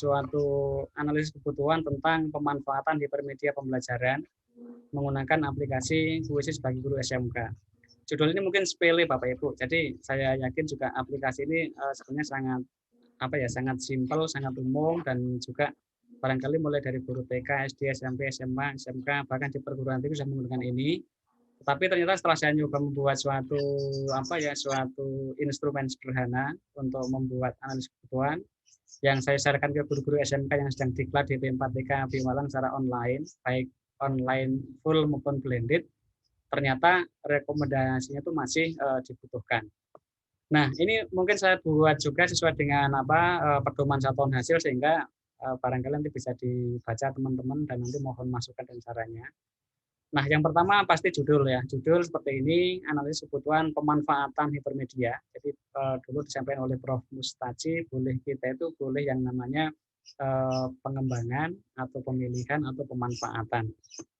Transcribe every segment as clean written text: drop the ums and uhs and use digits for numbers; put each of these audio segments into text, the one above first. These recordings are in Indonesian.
suatu analisis kebutuhan tentang pemanfaatan hipermedia pembelajaran menggunakan aplikasi Kuisis bagi guru SMK. Judul ini mungkin sepele Bapak Ibu. Jadi saya yakin juga aplikasi ini sebenarnya sangat simpel, sangat umum, dan juga barangkali mulai dari guru TK, SD, SMP, SMA, SMK, bahkan di perguruan tinggi sudah menggunakan ini. Tapi ternyata setelah saya nyoba membuat suatu instrumen sederhana untuk membuat analisis kebutuhan yang saya sharekan ke guru-guru SMK yang sedang diklat DP4TK Bimalang secara online, baik online full maupun blended, ternyata rekomendasinya itu masih dibutuhkan. Nah, ini mungkin saya buat juga sesuai dengan pedoman satuan hasil sehingga barangkali nanti bisa dibaca teman-teman dan nanti mohon masukan dan caranya. Nah, yang pertama pasti judul ya. Judul seperti ini, analisis kebutuhan pemanfaatan hipermedia. Jadi dulu disampaikan oleh Prof. Mustaci, kita itu boleh yang namanya pengembangan atau pemilihan atau pemanfaatan.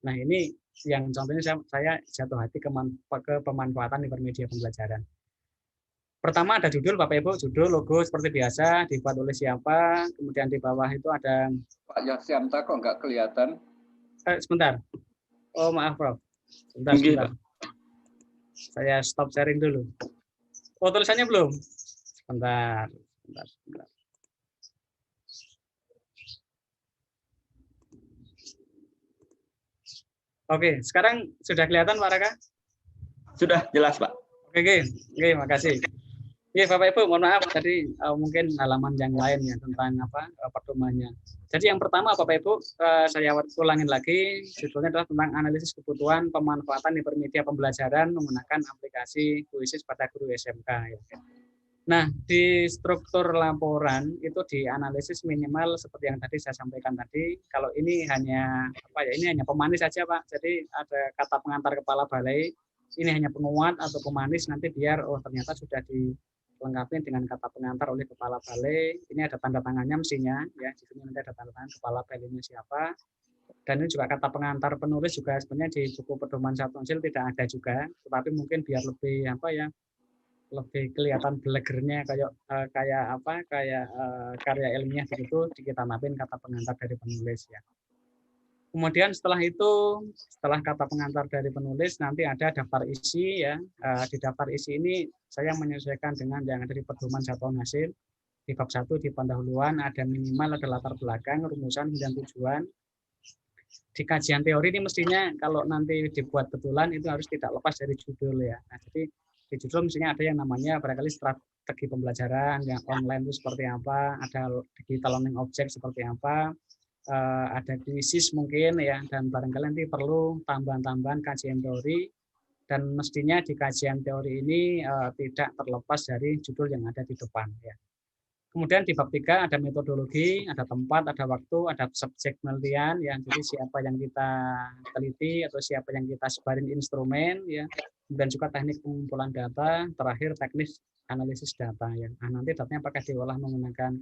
Nah, ini yang contohnya saya jatuh hati ke pemanfaatan hipermedia pembelajaran. Pertama ada judul Bapak Ibu, judul, logo seperti biasa, dibuat oleh siapa, kemudian di bawah itu ada... Pak Yasyanta kok nggak kelihatan? Sebentar. Oh maaf Prof. Sebentar. Saya stop sharing dulu. Oh tulisannya belum? Sebentar. Oke, sekarang sudah kelihatan Pak Raka? Sudah jelas Pak. Oke, makasih. Oke, Bapak Ibu, mohon maaf tadi mungkin halaman yang lain ya tentang pedomannya. Jadi yang pertama Bapak Ibu, saya ulangin lagi, judulnya adalah tentang analisis kebutuhan pemanfaatan hipermedia pembelajaran menggunakan aplikasi Kuisis pada guru SMK. Ya. Nah, di struktur laporan itu dianalisis minimal seperti yang tadi saya sampaikan tadi. Kalau ini hanya ini hanya pemanis saja Pak. Jadi ada kata pengantar kepala balai, ini hanya penguat atau pemanis, nanti biar ternyata sudah dilengkapi dengan kata pengantar oleh kepala balai. Ini ada tanda tangannya mestinya ya. Di sini nanti ada tanda tangan kepala balainya siapa. Dan ini juga kata pengantar penulis juga sebenarnya di buku pedoman satuan hasil tidak ada juga, tetapi mungkin biar lebih lebih kelihatan blegernya kayak karya ilmiah begitu kita mapin kata pengantar dari penulis ya. Kemudian setelah kata pengantar dari penulis nanti ada daftar isi ya. Di daftar isi ini saya menyesuaikan dengan yang ada di pedoman satuan hasil. Di bab 1 di pendahuluan ada minimal ada latar belakang, rumusan dan tujuan. Di kajian teori ini mestinya kalau nanti dibuat betulan itu harus tidak lepas dari judul ya. Nah, jadi di judul mestinya ada yang namanya barangkali strategi pembelajaran yang online itu seperti apa, ada digital learning object seperti apa, ada krisis mungkin ya, dan barangkali nanti perlu tambahan-tambahan kajian teori, dan mestinya di kajian teori ini tidak terlepas dari judul yang ada di depan ya. Kemudian di bab 3 ada metodologi, ada tempat, ada waktu, ada subjek penelitian ya. Jadi siapa yang kita teliti atau siapa yang kita sebarin instrumen ya. Kemudian juga teknik pengumpulan data, terakhir teknis analisis data ya. Nah, nanti datanya apakah diolah menggunakan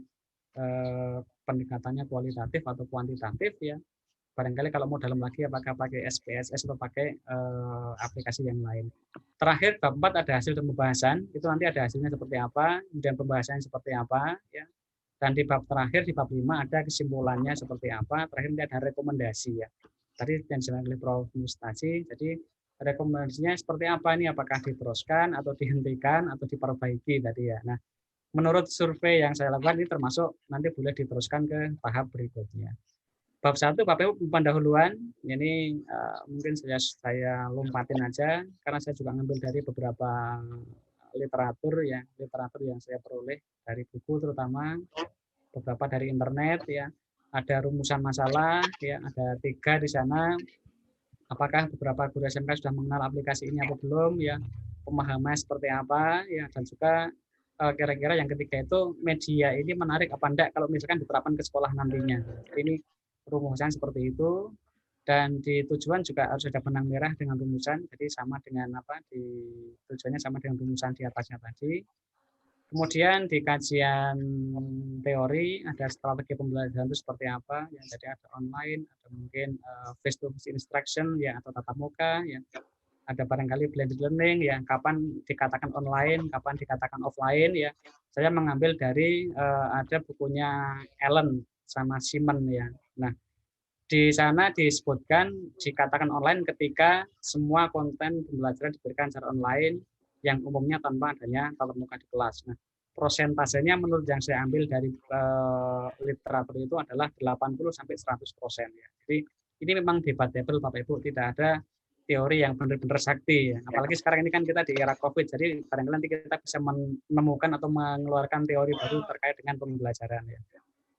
pendekatannya kualitatif atau kuantitatif ya. Barangkali kalau mau dalam lagi apakah pakai SPSS atau pakai aplikasi yang lain. Terakhir bab 4 ada hasil dan pembahasan, itu nanti ada hasilnya seperti apa, kemudian pembahasannya seperti apa ya. Dan di bab terakhir di bab 5 ada kesimpulannya seperti apa, terakhir nanti ada rekomendasi ya. Tadi yang disampaikan oleh Prof. Mustaci, jadi rekomendasinya seperti apa nih, apakah diteruskan atau dihentikan atau diperbaiki tadi ya. Nah, menurut survei yang saya lakukan ini termasuk nanti boleh diteruskan ke tahap berikutnya. Bab 1 Bapak Ibu pendahuluan, ini mungkin saya lompatin aja karena saya juga ngambil dari beberapa literatur yang saya peroleh dari buku terutama, beberapa dari internet ya. Ada rumusan masalah ya, ada 3 di sana. Apakah beberapa guru SMK sudah mengenal aplikasi ini atau belum ya, pemahamannya seperti apa ya, dan juga kira-kira yang ketiga itu media ini menarik apa enggak kalau misalkan diterapkan ke sekolah nantinya. Ini rumusan seperti itu, dan di tujuan juga harus ada benang merah dengan rumusan, jadi sama dengan tujuannya sama dengan rumusan di atasnya tadi. Kemudian di kajian teori ada strategi pembelajaran itu seperti apa ya, jadi ada online, ada mungkin face to face instruction ya atau tatap muka ya, ada barangkali blended learning ya, kapan dikatakan online, kapan dikatakan offline ya. Saya mengambil dari ada bukunya Allen sama Siemens ya. Nah, di sana disebutkan dikatakan online ketika semua konten pembelajaran diberikan secara online yang umumnya tanpa adanya tatap muka di kelas. Nah, prosentasenya menurut yang saya ambil dari literatur itu adalah 80 sampai 100% ya. Jadi ini memang debatable Bapak Ibu, tidak ada teori yang benar-benar sakti ya. Apalagi sekarang ini kan kita di era Covid, jadi barangkali nanti kita bisa menemukan atau mengeluarkan teori baru terkait dengan pembelajaran ya.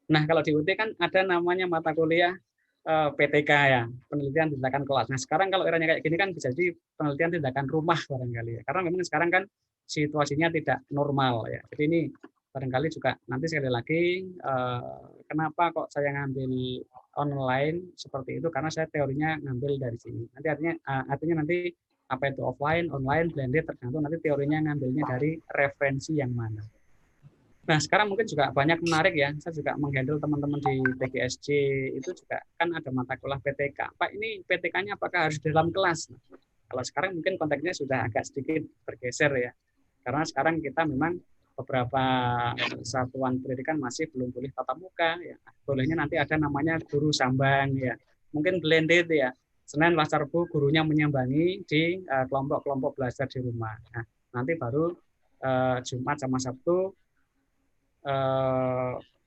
Nah, kalau di UT kan ada namanya mata kuliah PTK ya, penelitian tindakan kelas. Nah, sekarang kalau eranya kayak gini kan bisa jadi penelitian tindakan rumah barangkali ya. Karena memang sekarang kan situasinya tidak normal ya. Jadi ini barangkali juga nanti sekali lagi kenapa kok saya ngambil online seperti itu, karena saya teorinya ngambil dari sini. Nanti artinya nanti apa itu offline, online, blended tergantung nanti teorinya ngambilnya dari referensi yang mana. Nah, sekarang mungkin juga banyak menarik ya. Saya juga menghandle teman-teman di PGSJ itu juga kan ada mata kuliah PTK. Pak, ini PTK-nya apakah harus dalam kelas? Nah, kalau sekarang mungkin konteksnya sudah agak sedikit bergeser ya. Karena sekarang kita memang beberapa satuan pendidikan masih belum boleh tatap muka ya. Bolehnya nanti ada namanya guru sambang ya. Mungkin blended ya. Senin, Selasa, Rabu gurunya menyambangi di kelompok-kelompok belajar di rumah. Nah, nanti baru Jumat sama Sabtu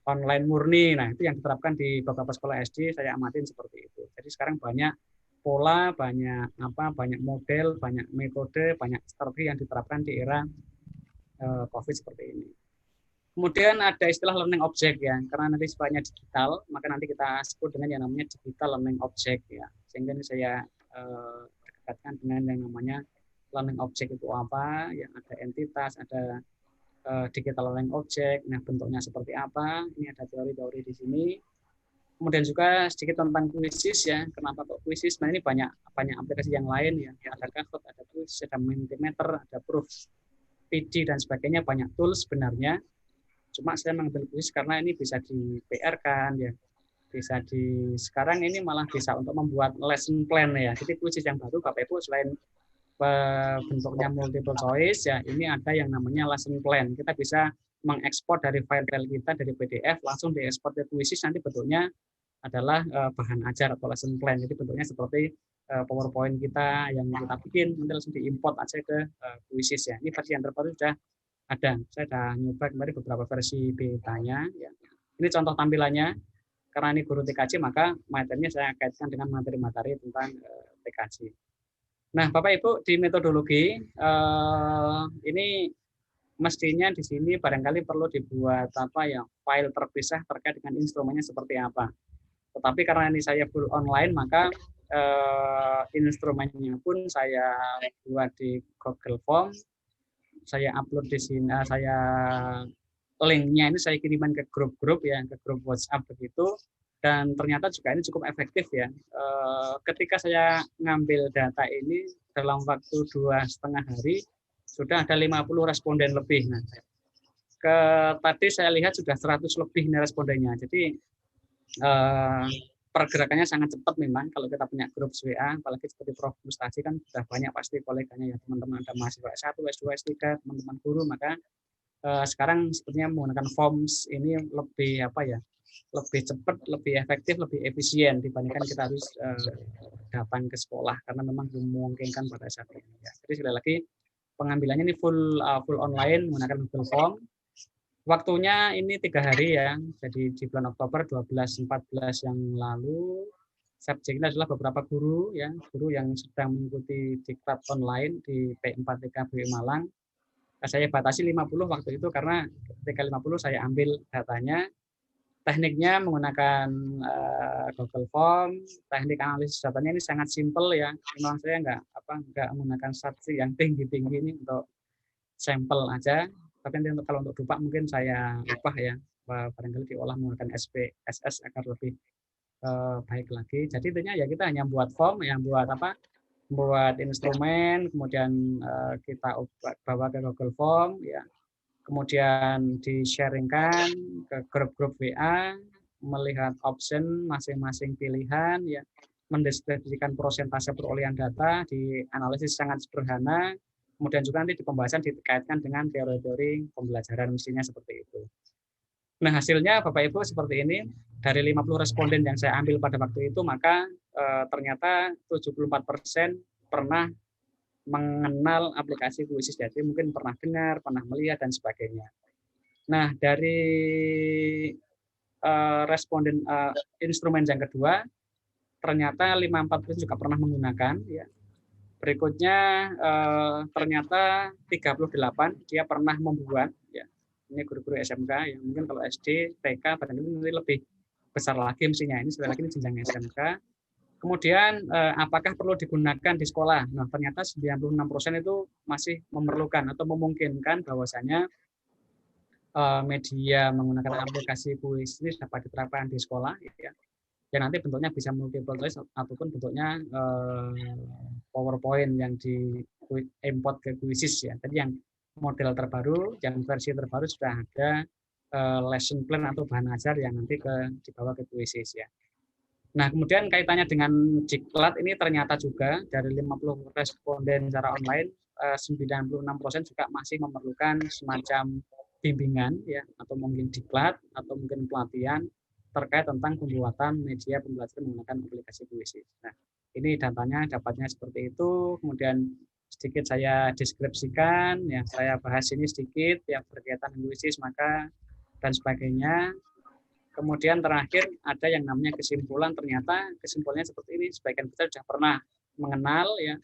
online murni. Nah, itu yang diterapkan di beberapa sekolah SD, saya amatin seperti itu. Jadi sekarang banyak pola, banyak model, banyak metode, banyak strategi yang diterapkan di era COVID seperti ini. Kemudian ada istilah learning object ya, karena nanti sifatnya digital, maka nanti kita sebut dengan yang namanya digital learning object ya. Sehingga ini saya dekatkan dengan yang namanya learning object itu apa, ya ada entitas, ada digital learning object. Nah, bentuknya seperti apa? Ini ada teori-teori di sini. Kemudian juga sedikit tentang quizzes ya. Kenapa kok quizzes? Nah, ini banyak aplikasi yang lain ya. Ada Kahoot, ada quiz, ada Mentimeter, ada Proof, PD dan sebagainya, banyak tools sebenarnya. Cuma saya mengambil quiz karena ini bisa di PR kan ya. Bisa sekarang ini malah bisa untuk membuat lesson plan ya. Jadi quizzes yang baru Bapak Ibu selain bentuknya multiple choice ya, ini ada yang namanya lesson plan. Kita bisa mengekspor dari file kita dari PDF langsung diekspor ke quizzes, nanti bentuknya adalah bahan ajar atau lesson plan. Jadi bentuknya seperti PowerPoint kita yang kita bikin, nanti langsung diimport aja ke quizzes ya. Ini versi yang terbaru sudah ada. Saya sudah nyoba kemarin beberapa versi betanya ya. Ini contoh tampilannya. Karena ini guru TKJ, maka materinya saya kaitkan dengan materi-materi tentang TKJ. Nah, Bapak Ibu, di metodologi ini mestinya di sini barangkali perlu dibuat file terpisah terkait dengan instrumennya seperti apa. Tetapi karena ini saya full online, maka instrumennya pun saya buat di Google Form, saya upload di sini, saya linknya ini saya kirimkan ke grup-grup ya, ke grup WhatsApp begitu. Dan ternyata juga ini cukup efektif ya. Ketika saya ngambil data ini dalam waktu 2,5 hari, sudah ada 50 responden lebih. Nah, tadi saya lihat sudah 100 lebih respondennya. Jadi pergerakannya sangat cepat memang kalau kita punya grup WA, apalagi seperti Prof. Mustasi kan sudah banyak pasti koleganya ya, teman-teman ada mahasiswa S1, S2, S3, teman-teman guru, maka sekarang sepertinya menggunakan forms ini lebih lebih cepat, lebih efektif, lebih efisien dibandingkan kita harus datang ke sekolah karena memang belum memungkinkan pada saat ini. Ya. Jadi sekali lagi pengambilannya ini full online menggunakan Google Form. Waktunya ini 3 hari ya. Jadi di bulan Oktober 12-14 yang lalu subjeknya adalah beberapa guru ya, guru yang sedang mengikuti diklat online di P4TK BUI Malang. Saya batasi 50 waktu itu karena ketika 50 saya ambil datanya. Tekniknya menggunakan Google Form, teknik analisis datanya ini sangat simpel ya. Memang saya nggak menggunakan saksi yang tinggi-tinggi ini untuk sampel aja. Tapi nanti kalau untuk dupak mungkin saya ubah ya, barangkali diolah menggunakan SPSS agar lebih baik lagi. Jadi intinya ya kita hanya buat form, yang buat instrumen, kemudian kita bawa ke Google Form ya. Kemudian di-sharingkan ke grup-grup WA, melihat option masing-masing pilihan, ya, mendeskripsikan persentase perolehan data, dianalisis sangat sederhana, kemudian juga nanti di pembahasan dikaitkan dengan teori-teori pembelajaran mestinya seperti itu. Nah, hasilnya Bapak Ibu seperti ini. Dari 50 responden yang saya ambil pada waktu itu, maka ternyata 74% pernah mengenal aplikasi Quizizz. Jadi mungkin pernah dengar, pernah melihat, dan sebagainya. Nah, dari responden instrumen yang kedua, ternyata 54% juga pernah menggunakan. Ya. Berikutnya ternyata 38 dia pernah membuat. Ya. Ini guru-guru SMK, ya mungkin kalau SD, TK, barangkali lebih besar lagi mestinya. Ini sekali lagi ini jenjang SMK. Kemudian apakah perlu digunakan di sekolah? Nah, ternyata 96% itu masih memerlukan atau memungkinkan bahwasanya media menggunakan aplikasi Quizizz ini dapat diterapkan di sekolah, ya. Ya nanti bentuknya bisa multiple choice ataupun bentuknya PowerPoint yang di import ke Quizizz, ya. Tadi yang model terbaru, yang versi terbaru sudah ada lesson plan atau bahan ajar yang nanti dibawa ke Quizizz, ya. Nah, kemudian kaitannya dengan Jiklat ini ternyata juga dari 50 responden secara online, 96% juga masih memerlukan semacam bimbingan, ya, atau mungkin Jiklat atau mungkin pelatihan terkait tentang pembuatan media pembelajaran menggunakan aplikasi Quizizz. Nah, ini datanya dapatnya seperti itu. Kemudian sedikit saya deskripsikan, ya, saya bahas ini sedikit yang berkaitan dengan Quizizz, maka dan sebagainya. Kemudian terakhir ada yang namanya kesimpulan, ternyata kesimpulannya seperti ini, sebagian besar sudah pernah mengenal, ya,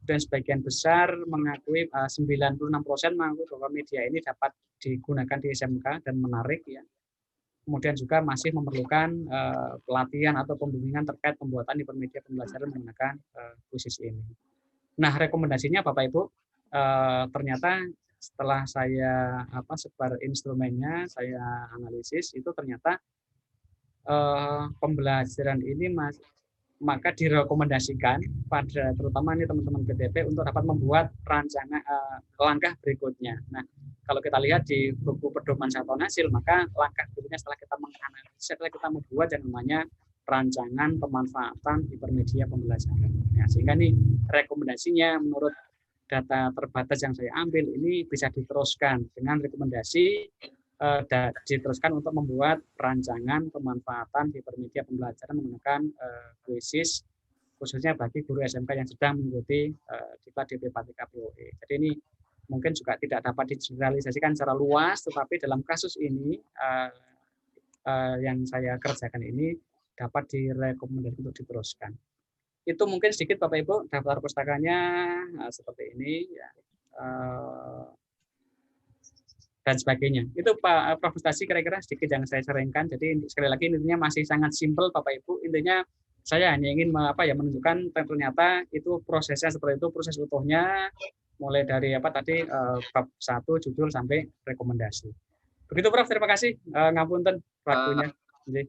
dan sebagian besar mengakui 96% mengakui bahwa media ini dapat digunakan di SMK dan menarik, ya. Kemudian juga masih memerlukan pelatihan atau pembimbingan terkait pembuatan hipermedia pembelajaran menggunakan Quizizz ini. Nah, rekomendasinya Bapak Ibu, ternyata setelah saya sebar instrumennya, saya analisis, itu ternyata pembelajaran ini maka direkomendasikan pada terutama ini teman-teman PTP untuk dapat membuat rancangan langkah berikutnya. Nah, kalau kita lihat di buku pedoman Saton Hasil, maka langkah berikutnya setelah kita menganalisis, setelah kita membuat yang namanya rancangan pemanfaatan hipermedia pembelajaran. Nah, sehingga nih rekomendasinya menurut data terbatas yang saya ambil ini bisa diteruskan dengan rekomendasi diteruskan untuk membuat rancangan pemanfaatan hipermedia pembelajaran menggunakan Quizizz khususnya bagi guru SMK yang sedang mengikuti Diklat DP4TK POE. Jadi ini mungkin juga tidak dapat digeneralisasikan secara luas, tetapi dalam kasus ini yang saya kerjakan ini dapat direkomendasikan untuk diteruskan. Itu mungkin sedikit Bapak Ibu, daftar pustakanya seperti ini, ya, dan sebagainya. Itu Pak Profesor kira-kira sedikit yang saya sarankan. Jadi sekali lagi intinya masih sangat simpel Bapak Ibu. Intinya saya hanya ingin menunjukkan ternyata itu prosesnya seperti itu, proses utuhnya mulai dari tadi bab 1 judul sampai rekomendasi. Begitu Prof, terima kasih. Ngapunten waktunya.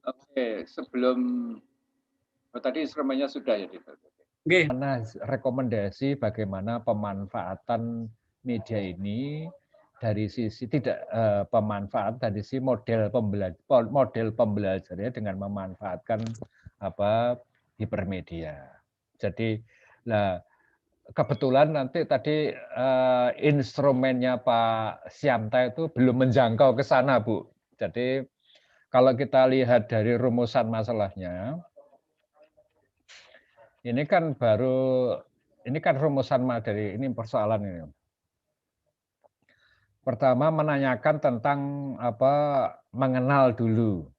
Oke, sebelum tadi instrumennya sudah ya, Oke. Mana rekomendasi bagaimana pemanfaatan media ini dari sisi tidak pemanfaat dari sisi model pembelajarannya dengan memanfaatkan hipermedia. Jadi kebetulan nanti tadi instrumennya Pak Syamta itu belum menjangkau ke sana, Bu. Jadi kalau kita lihat dari rumusan masalahnya, ini kan rumusan materi, ini persoalan ini. Pertama menanyakan tentang mengenal dulu.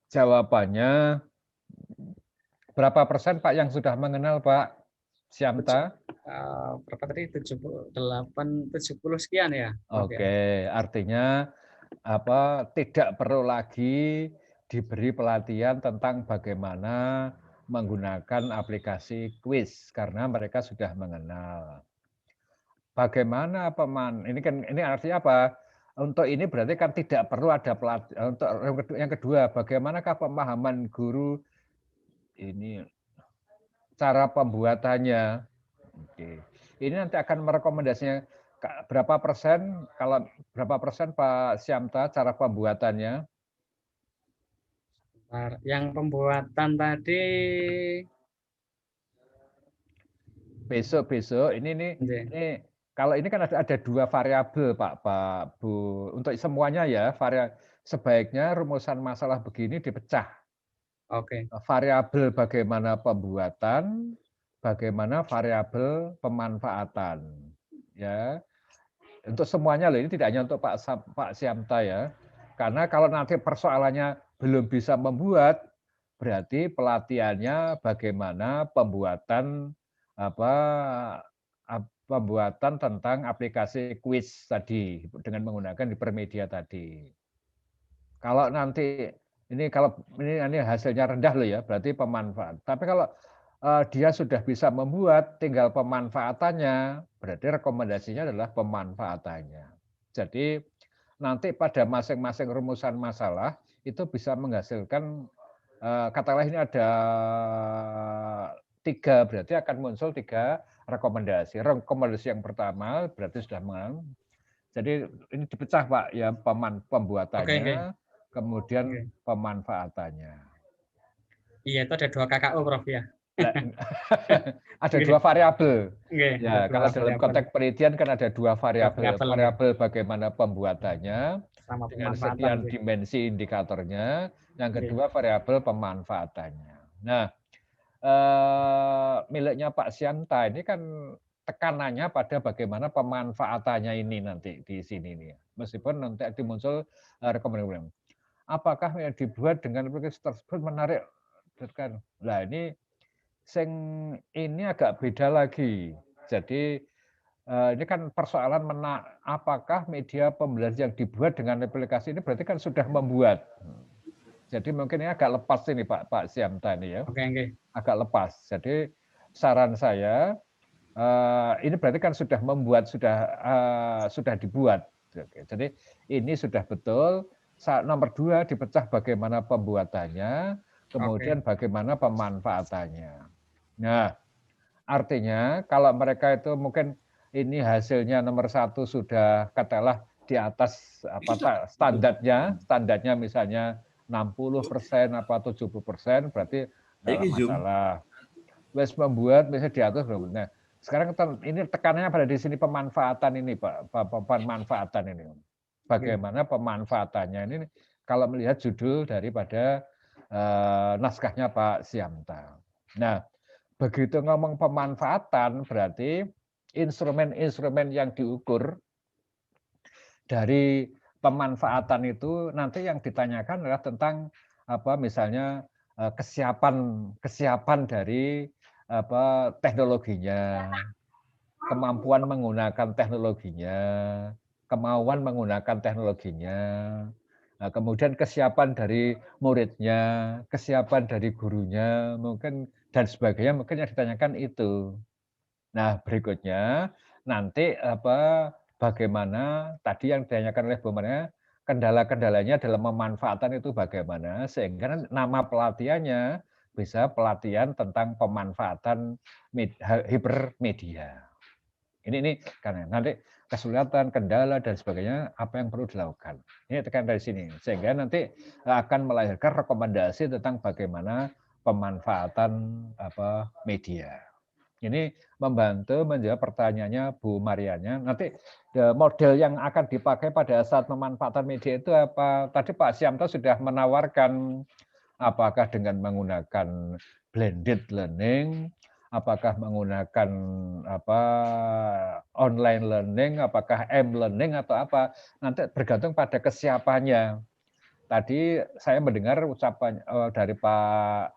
Jawabannya berapa persen Pak yang sudah mengenal Pak Syamta? Berapa tadi 70 sekian ya. Oke, artinya tidak perlu lagi diberi pelatihan tentang bagaimana menggunakan aplikasi Quiz karena mereka sudah mengenal. Bagaimana ini artinya apa? Untuk ini berarti kan tidak perlu ada pelatihan. Untuk yang kedua, bagaimanakah pemahaman guru ini cara pembuatannya? Oke. Ini nanti akan merekomendasinya berapa persen Pak Syamta cara pembuatannya? Yang pembuatan tadi besok ini kalau ini kan ada dua variabel Pak Bu. Untuk semuanya ya, sebaiknya rumusan masalah begini dipecah. Oke. Variabel bagaimana pembuatan, bagaimana variabel pemanfaatan. Ya, untuk semuanya loh, ini tidak hanya untuk Pak Syamta ya. Karena kalau nanti persoalannya belum bisa membuat, berarti pelatihannya bagaimana pembuatan pembuatan tentang aplikasi quiz tadi dengan menggunakan Hypermedia tadi. Kalau nanti ini hasilnya rendah loh ya, berarti pemanfaat. Tapi kalau dia sudah bisa membuat, tinggal pemanfaatannya, berarti rekomendasinya adalah pemanfaatannya. Jadi nanti pada masing-masing rumusan masalah itu bisa menghasilkan, katakanlah ini ada 3, berarti akan muncul 3 rekomendasi. Rekomendasi yang pertama berarti sudah jadi ini dipecah Pak ya, pembuatannya, kemudian pemanfaatannya. Iya, itu ada 2 KKO Prof ya. Ada 2 variabel. Ya, ada kalau 2 dalam konteks penelitian kan ada 2 variabel. Variabel bagaimana pembuatannya sama dengan sekian dimensi indikatornya. Yang kedua variabel pemanfaatannya. Nah, miliknya Pak Syamta ini kan tekanannya pada bagaimana pemanfaatannya ini nanti di sini nih. Meskipun nanti muncul rekomendasi. Apakah yang dibuat dengan aplikasi tersebut menarik? Nah, ini agak beda lagi. Jadi ini kan persoalan apakah media pembelajaran yang dibuat dengan aplikasi ini berarti kan sudah membuat. Jadi mungkin ini agak lepas ini Pak Syamta ini ya. Agak lepas. Jadi saran saya ini berarti kan sudah membuat, sudah dibuat. Jadi ini sudah betul. Nomor 2 dipecah bagaimana pembuatannya, kemudian bagaimana pemanfaatannya. Nah, artinya kalau mereka itu mungkin ini hasilnya nomor 1 sudah katakanlah di atas standarnya misalnya 60% apa 70%, berarti nggak masalah. Wes membuat misalnya di atas. Nah, sekarang ini tekanannya pada di sini pemanfaatan ini Pak, pemanfaatan ini. Bagaimana pemanfaatannya ini kalau melihat judul daripada naskahnya Pak Syamta. Nah, begitu ngomong pemanfaatan berarti instrumen-instrumen yang diukur dari pemanfaatan itu nanti yang ditanyakan adalah tentang misalnya kesiapan dari teknologinya, kemampuan menggunakan teknologinya, kemauan menggunakan teknologinya, kemudian kesiapan dari muridnya, kesiapan dari gurunya, mungkin dan sebagainya, mungkin yang ditanyakan itu. Nah, berikutnya nanti bagaimana tadi yang ditanyakan oleh Bu Maria, kendala-kendalanya dalam memanfaatkan itu bagaimana, sehingga nama pelatihannya bisa pelatihan tentang pemanfaatan hipermedia. Ini karena nanti kesulitan, kendala dan sebagainya apa yang perlu dilakukan. Ini tekan dari sini sehingga nanti akan melahirkan rekomendasi tentang bagaimana pemanfaatan media. Ini membantu menjawab pertanyaannya Bu Marianya. Nanti model yang akan dipakai pada saat pemanfaatan media itu apa? Tadi Pak Syamta sudah menawarkan apakah dengan menggunakan blended learning, apakah menggunakan online learning, apakah m-learning atau apa, nanti bergantung pada kesiapannya. Tadi saya mendengar ucapan dari Pak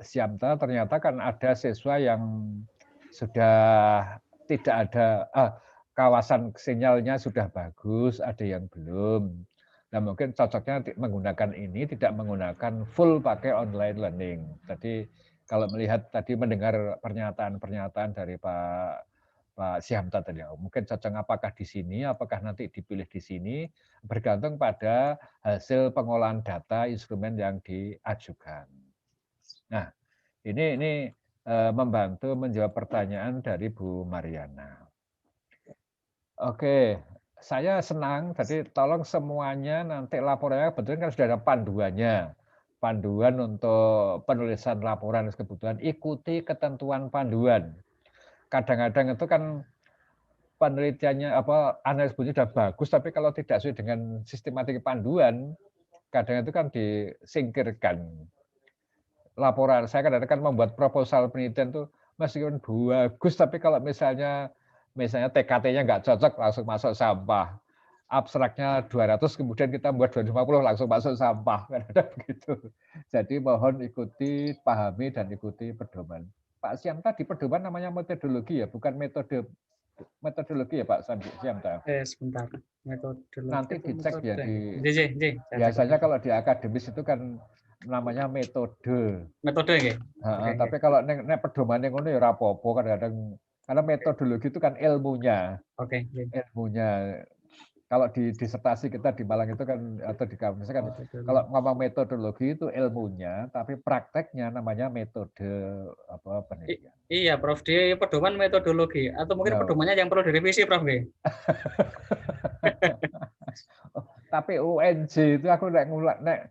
Syamta, ternyata kan ada siswa yang sudah tidak ada kawasan sinyalnya sudah bagus, ada yang belum. Nah, mungkin cocoknya menggunakan ini, tidak menggunakan full pakai online learning. Tadi kalau melihat tadi mendengar pernyataan-pernyataan dari Pak Syamta tadi, mungkin cocok apakah di sini, apakah nanti dipilih di sini, bergantung pada hasil pengolahan data instrumen yang diajukan. Nah, ini membantu menjawab pertanyaan dari Bu Mariana. Oke, saya senang. Jadi tolong semuanya nanti laporannya kebetulan kan sudah ada panduannya. Panduan untuk penulisan laporan kebutuhan, ikuti ketentuan panduan. Kadang-kadang itu kan penelitiannya analisis bunyi sudah bagus, tapi kalau tidak sesuai dengan sistematik panduan, kadang itu kan disingkirkan. Laporan saya kadang-kadang membuat proposal penelitian tuh meskipun bagus, tapi kalau misalnya TKT-nya nggak cocok langsung masuk sampah. Abstraknya 200, kemudian kita buat 250 langsung masuk sampah. Kadang-kadang begitu. Jadi mohon ikuti, pahami dan ikuti pedoman. Pak Siam tadi pedoman namanya metodologi ya, bukan metodologi ya Pak Siamta. Sebentar. Metodologi. Nanti dicek ya di. Biasanya kalau di akademis itu kan namanya metode. Metode ya. Tapi kalau nek pedoman yang ngono ya ora apa-apa, kadang-kadang karena metodologi itu kan ilmunya. Ilmunya. Kalau di disertasi kita di Malang itu kan atau di kampus kan kalau ngomong metodologi itu ilmunya, tapi prakteknya namanya metode penelitian. Iya, Prof. Di pedoman metodologi atau mungkin pedomannya yang perlu direvisi, Prof. Tapi UNJ itu aku nek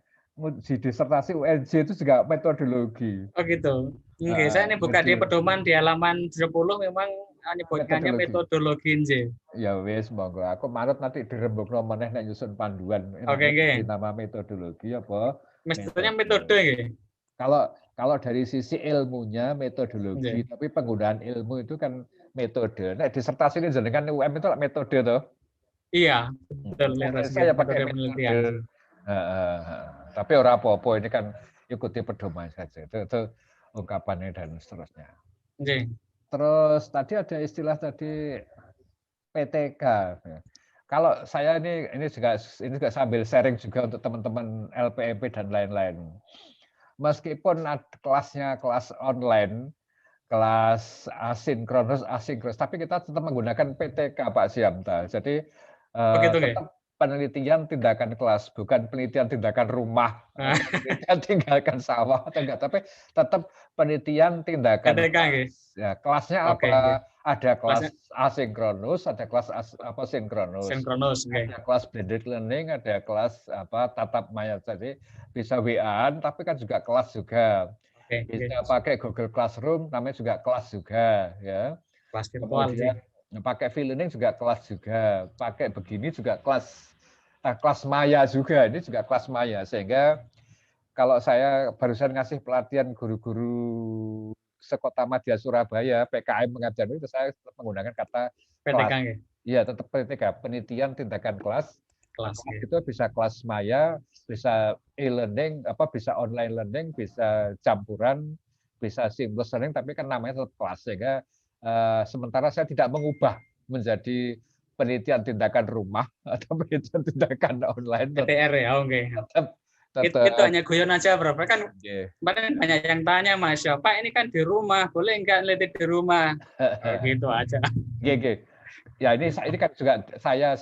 di disertasi UNJ itu juga metodologi. Oh gitu. Oke, saya ini buka di pedoman di halaman 70 memang nyebutkannya metodologi NJ. Ya wis monggo. Aku manut nanti dirembukno meneh nek nyusun panduan. Oke. Nama metodologi apa? Mestinya metode nggih. Kalau dari sisi ilmunya metodologi, tapi penggunaan ilmu itu kan metode. Nek disertasi ini jenengan UM itu metode toh? Iya, betul. Saya pakai metode. Tapi ora apa-apa, ini kan ikuti pedoman saja. Itu ungkapannya dan seterusnya. Terus tadi ada istilah tadi PTK. Kalau saya ini juga sambil sharing juga untuk teman-teman LPMP dan lain-lain. Meskipun kelasnya kelas online, kelas asinkronus, tapi kita tetap menggunakan PTK Pak Siamta. Jadi tetap penelitian tindakan kelas, bukan penelitian tindakan rumah, penelitian tinggalkan sawah atau enggak, tapi tetap penelitian tindakan kelas. Ya, kelasnya apa? Ada kelas asinkronus, ada kelas sinkronus. Ada kelas blended learning, ada kelas tatap maya. Jadi bisa WA-an, tapi kan juga kelas juga. Bisa pakai Google Classroom, namanya juga kelas juga, ya. Kelas virtual. Pakai V-Learning juga kelas juga, pakai begini juga kelas maya juga, ini juga kelas maya. Sehingga kalau saya barusan ngasih pelatihan guru-guru sekota Madya Surabaya, PKM mengajar itu saya menggunakan kata PTK. Iya, tetap PTK, penelitian tindakan kelas. Itu bisa kelas maya, bisa e-learning, bisa online learning, bisa campuran, bisa seamless learning, tapi kan namanya tetap kelas. Sehingga sementara saya tidak mengubah menjadi penelitian tindakan rumah atau penelitian tindakan online. PTR ya, oke. Itu hanya guyon aja, Bro. Kan kemarin banyak yang tanya, Mas, Pak ini kan di rumah, boleh nggak neliti di rumah? Gitu aja. Ya ini kan juga saya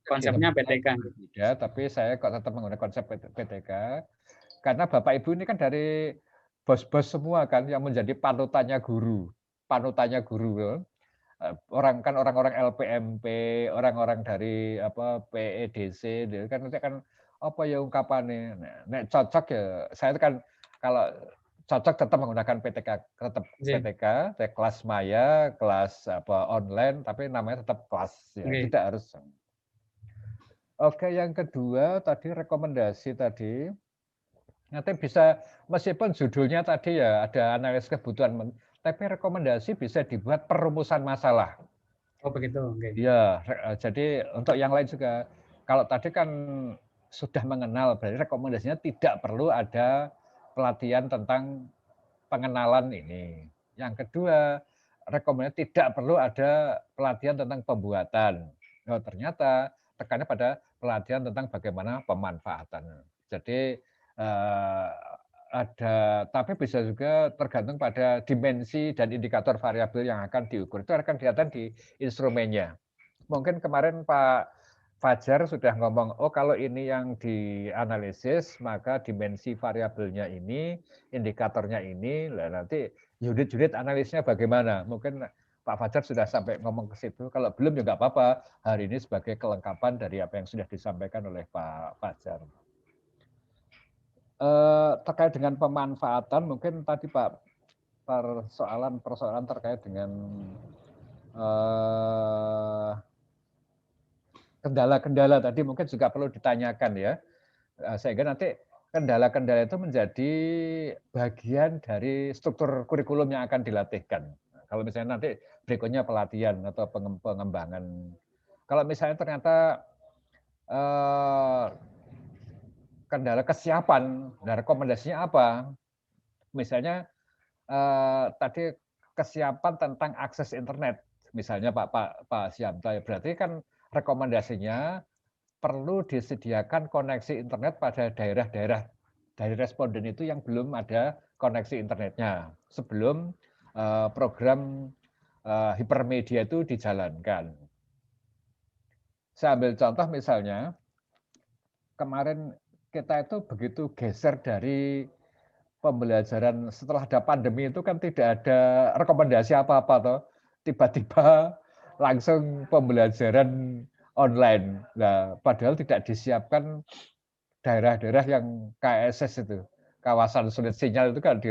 konsepnya PTK. Ya, tapi saya kok tetap menggunakan konsep PTK karena Bapak Ibu ini kan dari bos-bos semua kan yang menjadi panutannya guru. Orang-orang LPMP, orang-orang dari PEDC, kan apa ya ungkapannya. Nek cocok ya, saya kan kalau cocok tetap menggunakan PTK, kelas maya, kelas online, tapi namanya tetap kelas, ya. Tidak harus. Oke, yang kedua tadi rekomendasi tadi. Nanti bisa meskipun judulnya tadi ya ada analisis kebutuhan, tapi rekomendasi bisa dibuat perumusan masalah. Oh begitu, oke. Ya, jadi untuk yang lain juga. Kalau tadi kan sudah mengenal, berarti rekomendasinya tidak perlu ada pelatihan tentang pengenalan ini. Yang kedua, rekomendasi tidak perlu ada pelatihan tentang pembuatan. Oh, ternyata tekannya pada pelatihan tentang bagaimana pemanfaatan. Jadi tapi bisa juga tergantung pada dimensi dan indikator variabel yang akan diukur. Itu akan kelihatan di instrumennya. Mungkin kemarin Pak Fajar sudah ngomong, oh kalau ini yang dianalisis, maka dimensi variabelnya ini, indikatornya ini, nanti unit-unit analisnya bagaimana. Mungkin Pak Fajar sudah sampai ngomong ke situ. Kalau belum juga apa-apa, hari ini sebagai kelengkapan dari apa yang sudah disampaikan oleh Pak Fajar. Terkait dengan pemanfaatan, mungkin tadi Pak persoalan terkait dengan kendala-kendala tadi mungkin juga perlu ditanyakan ya, sehingga nanti kendala-kendala itu menjadi bagian dari struktur kurikulum yang akan dilatihkan. Kalau misalnya nanti berikutnya pelatihan atau pengembangan. Kalau misalnya ternyata kendala kesiapan, nah rekomendasinya apa? Misalnya tadi kesiapan tentang akses internet, misalnya Pak Syamta, berarti kan rekomendasinya perlu disediakan koneksi internet pada daerah-daerah dari responden itu yang belum ada koneksi internetnya sebelum program hipermedia itu dijalankan. Saya ambil contoh misalnya, kemarin kita itu begitu geser dari pembelajaran setelah ada pandemi itu kan tidak ada rekomendasi apa-apa toh. Tiba-tiba langsung pembelajaran online. Nah, padahal tidak disiapkan daerah-daerah yang KSS itu, kawasan sulit sinyal itu kan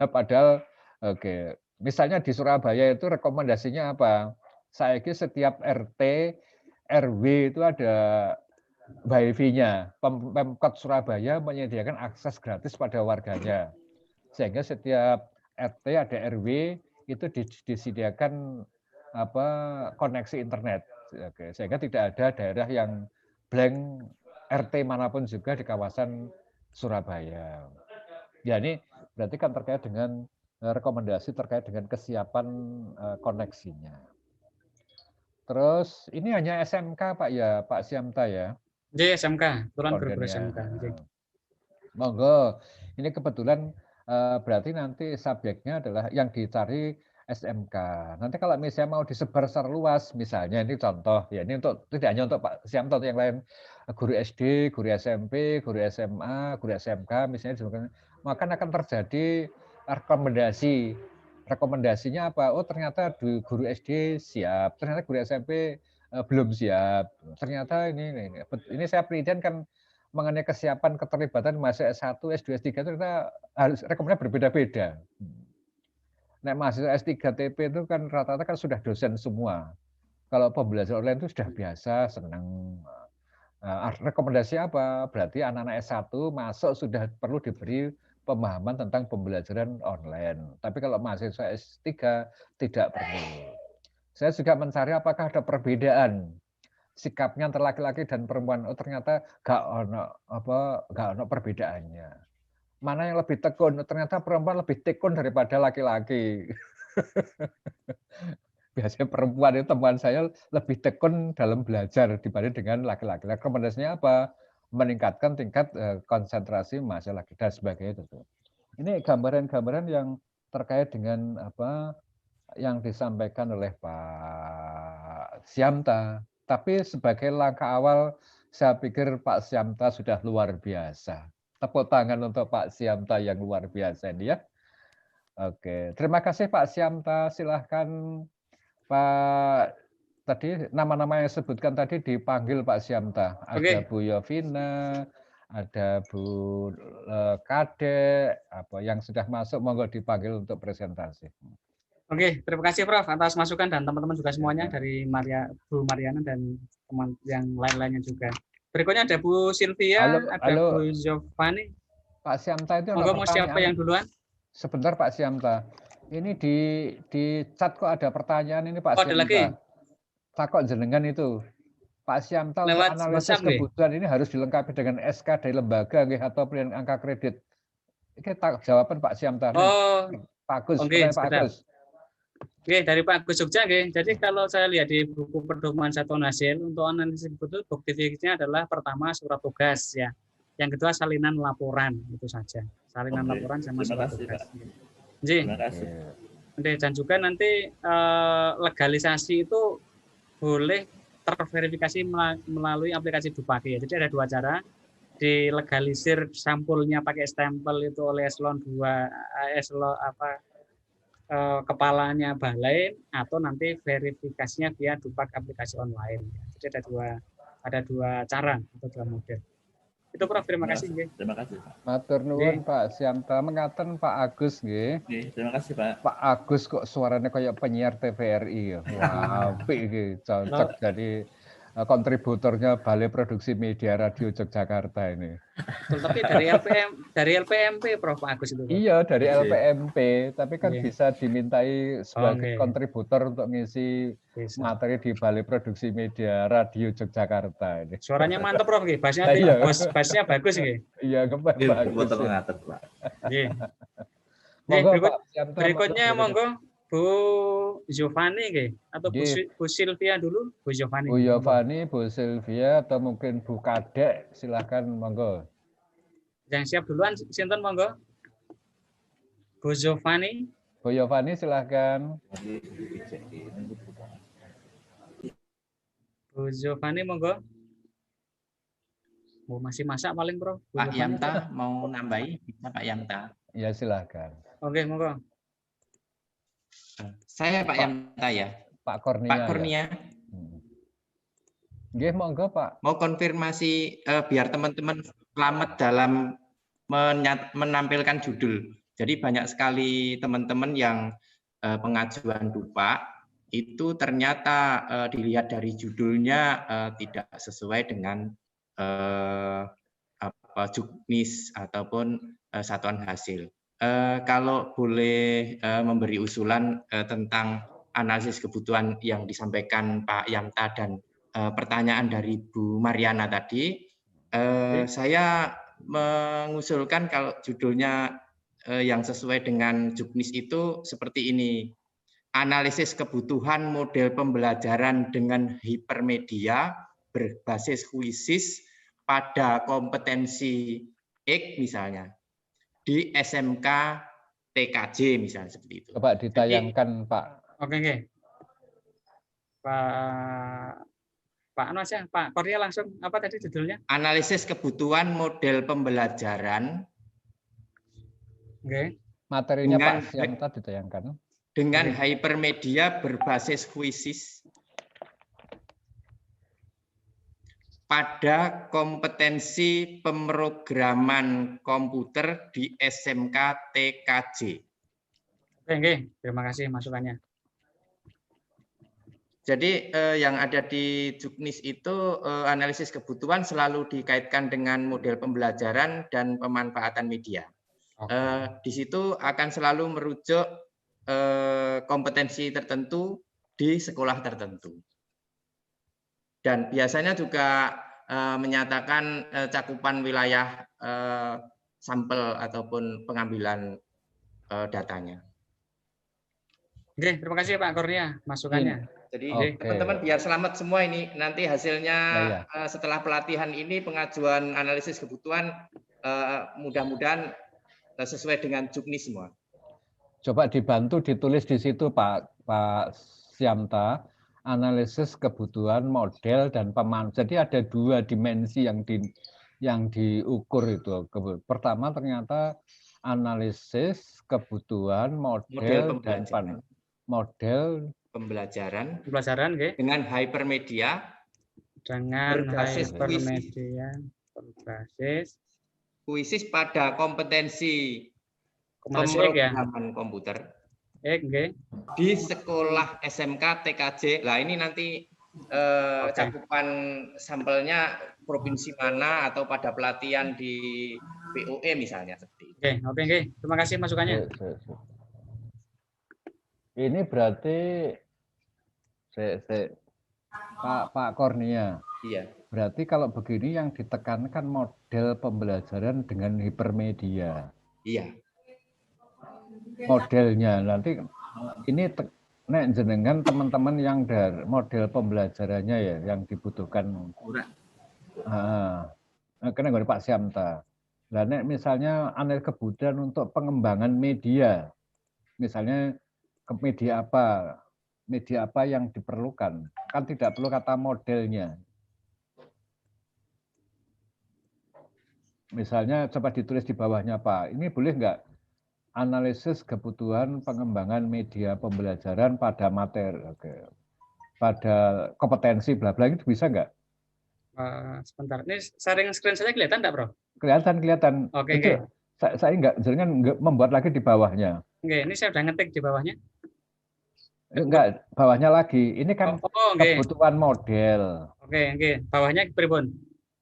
padahal oke. Misalnya di Surabaya itu rekomendasinya apa? Saya kira setiap RT, RW itu ada Wifi-nya. Pemkot Surabaya menyediakan akses gratis pada warganya. Sehingga setiap RT ada RW itu disediakan koneksi internet. Oke, sehingga tidak ada daerah yang blank RT manapun juga di kawasan Surabaya. Ya ini berarti kan terkait dengan rekomendasi terkait dengan kesiapan koneksinya. Terus ini hanya SMK Pak ya, Pak Syamta ya? Jadi SMK, kebetulan guru-guru SMK. Monggo, ini kebetulan berarti nanti subjeknya adalah yang dicari SMK. Nanti kalau misalnya mau disebar secara luas, misalnya ini contoh, ya ini untuk tidak hanya untuk Pak Syamta, yang lain, guru SD, guru SMP, guru SMA, guru SMK, misalnya, maka akan terjadi rekomendasi. Rekomendasinya apa? Oh ternyata guru SD siap, ternyata guru SMP belum siap. Ternyata ini saya penelitian kan mengenai kesiapan keterlibatan mahasiswa S1, S2, S3 itu kita harus rekomendasi berbeda-beda. Nah, mahasiswa S3 TP itu kan rata-rata kan sudah dosen semua. Kalau pembelajaran online itu sudah biasa, senang. Rekomendasi apa? Berarti anak-anak S1 masuk sudah perlu diberi pemahaman tentang pembelajaran online. Tapi kalau mahasiswa S3 tidak perlu. Saya juga mencari apakah ada perbedaan sikapnya antara laki-laki dan perempuan. Oh ternyata gak ono perbedaannya. Mana yang lebih tekun? Ternyata perempuan lebih tekun daripada laki-laki. Biasanya perempuan itu teman saya lebih tekun dalam belajar dibanding dengan laki-laki. Rekomendasinya apa? Meningkatkan tingkat konsentrasi mahasiswa laki dan sebagainya itu. Ini gambaran-gambaran yang terkait dengan apa yang disampaikan oleh Pak Syamta. Tapi sebagai langkah awal, saya pikir Pak Syamta sudah luar biasa. Tepuk tangan untuk Pak Syamta yang luar biasa ini ya. Oke, terima kasih Pak Syamta. Silahkan Pak, tadi nama-nama yang disebutkan tadi dipanggil Pak Syamta. Ada Bu Yovina, ada Bu Kade, yang sudah masuk monggo dipanggil untuk presentasi. Oke, terima kasih Prof atas masukan dan teman-teman juga semuanya dari Bu Mariana dan teman yang lain-lainnya juga. Berikutnya ada Bu Sylvia, ada Bu Giovanni. Pak Syamta itu monggo mau siapa yang duluan? Sebentar Pak Syamta. Ini di chat kok ada pertanyaan ini Pak Syamta. Ada lagi? Takut jenengan itu. Pak Syamta untuk analisis kebutuhan ini harus dilengkapi dengan SK dari lembaga atau pilihan angka kredit. Ini jawaban Pak Syamta. Oh, Bagus, Pak Agus. Oke, dari Pak Agus Jogja. Jadi kalau saya lihat di buku pedoman satuan hasil untuk analisis kebutuhan, bukti fisiknya adalah pertama surat tugas ya. Yang kedua salinan laporan, itu saja. Salinan laporan sama surat tugas. Terima kasih. Dan juga nanti legalisasi itu boleh terverifikasi melalui aplikasi Dupake. Jadi ada dua cara. Dilegalisir sampulnya pakai stempel itu oleh eselon 2, kepalanya balai, atau nanti verifikasinya via Dupak aplikasi online. Jadi ada dua cara atau dua model. Itu Prof, terima kasih nggih. Terima kasih, Pak. Matur nuwun Pak Syamta, mengaten Pak Agus nggih. Oke, terima kasih, Pak. Pak Agus kok suaranya kayak penyiar TVRI ya. Wah, apik iki cocok jadi kontributornya Balai Produksi Media Radio Yogyakarta ini. Betul, tapi dari LPMP Prof Pak Agus itu. Prof. Iya, dari Oke. LPMP, tapi kan Iya. bisa dimintai sebagai Oke. kontributor untuk ngisi Bisa. materi di Balai Produksi Media Radio Yogyakarta ini. Suaranya mantap Prof nggih, bassnya Iya. bassnya bagus nggih. Iya, Ini bagus. foto mengatur, Pak. Nggih. Monggo, berikut- Pak Syamta, Berikutnya monggo Bu Giovanni nggih atau Nggih. Bu Silvia dulu, Bu Giovanni. Bu Yovani, Bu Sylvia, atau mungkin Bu Kadek, silahkan monggo. Yang siap duluan sinten monggo? Bu Giovanni. Bu Yovani, silahkan. Bu Giovanni monggo. Oh, masih masak paling Bro. Bu Pak Giovanni. Yamta mau nambahi, bisa Pak Yamta. Ya, silahkan. Oke, monggo. Saya Pak Pak. Yamta ya. Pak Kurnia. Pak ya? Kurnia, Nggih, monggo Pak. mau konfirmasi biar teman-teman selamat dalam menampilkan judul. Jadi banyak sekali teman-teman yang pengajuan dupa itu ternyata dilihat dari judulnya tidak sesuai dengan juknis ataupun satuan hasil. Kalau boleh memberi usulan tentang analisis kebutuhan yang disampaikan Pak Yamta dan pertanyaan dari Bu Mariana tadi, saya mengusulkan kalau judulnya yang sesuai dengan juknis itu seperti ini: analisis kebutuhan model pembelajaran dengan hipermedia berbasis kuisis pada kompetensi X misalnya di SMK TKJ misalnya seperti itu. Coba ditayangkan Pak. Oke, nggih. Pak Anas ya, Pak Kurnia langsung apa tadi judulnya? Analisis kebutuhan model pembelajaran Oke. Materinya Dengan- Pak Syamta ditayangkan. dengan hypermedia berbasis kuisis pada kompetensi pemrograman komputer di SMK TKJ. Oke, nggih. Terima kasih masukannya. Jadi yang ada di juknis itu analisis kebutuhan selalu dikaitkan dengan model pembelajaran dan pemanfaatan media. Di situ akan selalu merujuk kompetensi tertentu di sekolah tertentu. Dan biasanya juga menyatakan cakupan wilayah sampel ataupun pengambilan datanya. Oke, terima kasih Pak Kurnia masukannya. Jadi Oke. teman-teman biar selamat semua ini. Nanti hasilnya Ya, setelah pelatihan ini pengajuan analisis kebutuhan mudah-mudahan sesuai dengan juknis semua. Coba dibantu ditulis di situ Pak Syamta, analisis kebutuhan model dan Jadi ada dua dimensi yang diukur itu. Pertama ternyata analisis kebutuhan model dan model Pembelajaran Pembelajaran nggih dengan hypermedia dengan Berbasis hypermedia berbasis kuisis pada kompetensi kompetensi X ya. pemrograman komputer X nggih. di sekolah SMK TKJ. Lah ini nanti cakupan sampelnya provinsi mana atau pada pelatihan di POE misalnya seperti itu. Oke, nggih. Terima kasih masukannya. Ini berarti Pak Kurnia. Iya. Berarti kalau begini yang ditekankan model pembelajaran dengan hipermedia. Iya. Modelnya nanti ini nek jenengan teman-teman yang dari model pembelajarannya ya yang dibutuhkan. Karena gue Pak Syamta. Nah, nek misalnya analisis kebutuhan untuk pengembangan media, misalnya ke media apa yang diperlukan, kan tidak perlu kata modelnya. Misalnya coba ditulis di bawahnya Pak, ini boleh nggak analisis kebutuhan pengembangan media pembelajaran pada materi, pada kompetensi bla bla itu bisa nggak? Sebentar. Ini sharing screen saya kelihatan enggak, Bro? Kelihatan. Oke, Itu oke. saya jangan membuat lagi di bawahnya. Oke, ini saya udah ngetik di bawahnya. Enggak, bawahnya lagi. Ini kan oke. kebutuhan model. Oke. Bawahnya pripun?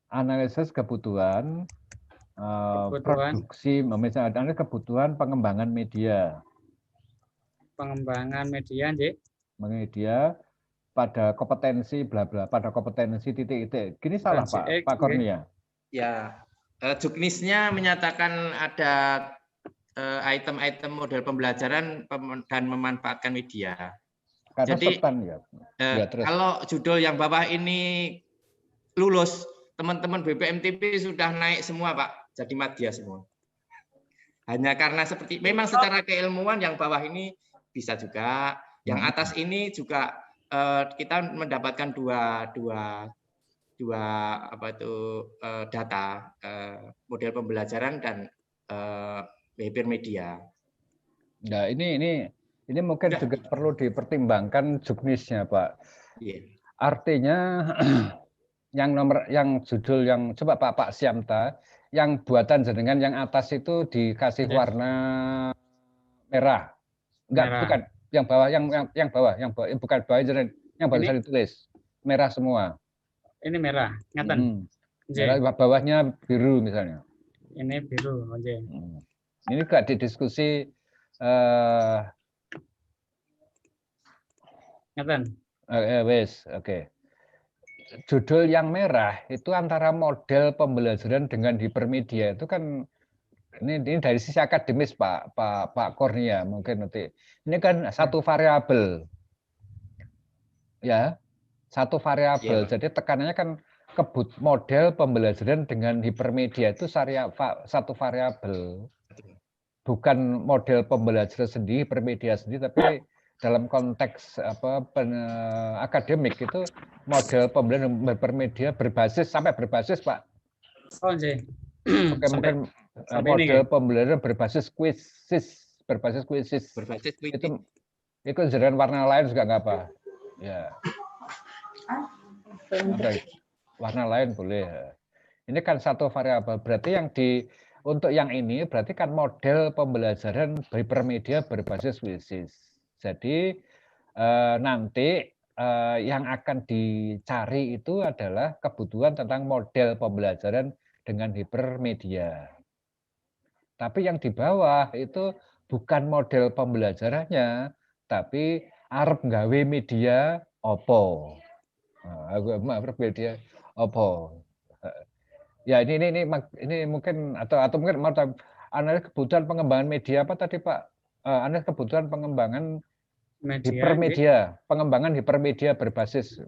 Analisis kebutuhan produksi, misalnya ada kebutuhan pengembangan media. Pengembangan media, nggih. Media pada kompetensi bla bla, pada kompetensi titik-titik. Gini salah Pak Kurnia. Ya, juknisnya menyatakan ada item-item model pembelajaran dan memanfaatkan media. Karena Jadi kalau judul yang bawah ini lulus, teman-teman BPMTP sudah naik semua Pak, jadi madya semua. Hanya karena seperti memang secara keilmuan yang bawah ini bisa juga, yang atas ini juga kita mendapatkan dua data model pembelajaran dan hypermedia. Nah, ini mungkin juga perlu dipertimbangkan juknisnya, Pak. Iya. Artinya yang judul yang coba Pak Syamta, yang buatan jenengan yang atas itu dikasih warna merah. Enggak, merah. Bukan. Yang bawah bukan bawah jenengan, yang baru saya ditulis. Merah semua. Ini merah, ngaten. Merah, bawahnya biru misalnya. Ini biru, oke. Ini juga didiskusi ngaten. Oke. Judul yang merah itu antara model pembelajaran dengan hipermedia itu kan ini dari sisi akademis Pak Kurnia mungkin nanti. Ini kan satu variabel. Ya. Satu variabel. Jadi tekanannya kan model pembelajaran dengan hipermedia itu satu variabel. Bukan model pembelajaran sendiri, hipermedia sendiri, tapi dalam konteks akademik itu model pembelajaran hipermedia berbasis Pak. Oh, iya. Oke, mungkin model pembelajaran berbasis kuisis. Itu jenengan warna lain juga nggak apa. Ya. Warna lain boleh. Ini kan satu variabel. Berarti untuk yang ini berarti kan model pembelajaran hipermedia berbasis kuisis. Jadi nanti yang akan dicari itu adalah kebutuhan tentang model pembelajaran dengan hipermedia. Tapi yang di bawah itu bukan model pembelajarannya, tapi arep nggawe media opo. Media opo. Ya ini mungkin atau mungkin analis kebutuhan pengembangan media apa tadi Pak? Analis kebutuhan pengembangan hipermedia, pengembangan hipermedia berbasis.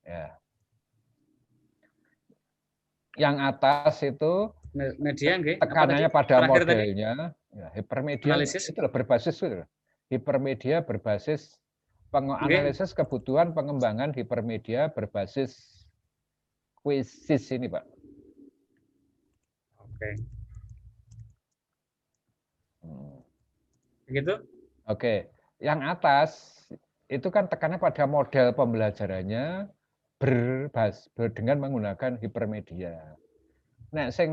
Ya. Yang atas itu media tekanannya pada modelnya, ya, hipermedia analisis. Itu berbasis hipermedia berbasis analisis kebutuhan pengembangan hipermedia berbasis kuisis ini Pak. Oke. Begitu? Oke. Yang atas itu kan tekannya pada model pembelajarannya dengan menggunakan hipermedia. Nah, sing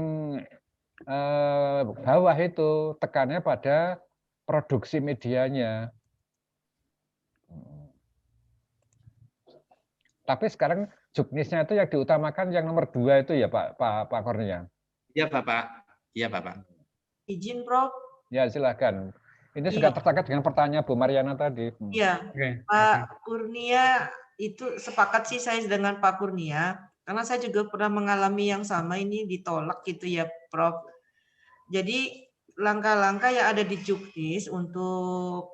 bawah itu tekannya pada produksi medianya. Tapi sekarang juknisnya itu yang diutamakan yang nomor 2 itu ya Pak Kurnia. Iya Bapak. Iya Bapak. Izin Prof. Ya silakan. Ini juga terkait dengan pertanyaan Bu Mariana tadi. Iya. Pak Kurnia itu sepakat sih saya dengan Pak Kurnia. Karena saya juga pernah mengalami yang sama, ini ditolak gitu ya Prof. Jadi langkah-langkah yang ada di juknis untuk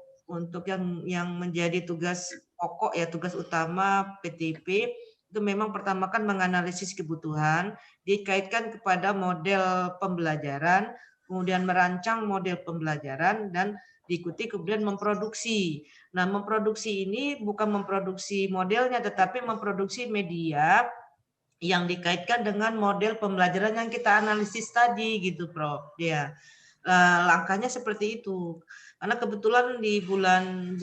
yang menjadi tugas pokok ya, tugas utama PTP itu memang pertama kan menganalisis kebutuhan, dikaitkan kepada model pembelajaran, kemudian merancang model pembelajaran dan diikuti kemudian memproduksi. Nah, memproduksi ini bukan memproduksi modelnya tetapi memproduksi media yang dikaitkan dengan model pembelajaran yang kita analisis tadi gitu Prof. Ya. Langkahnya seperti itu. Karena kebetulan di bulan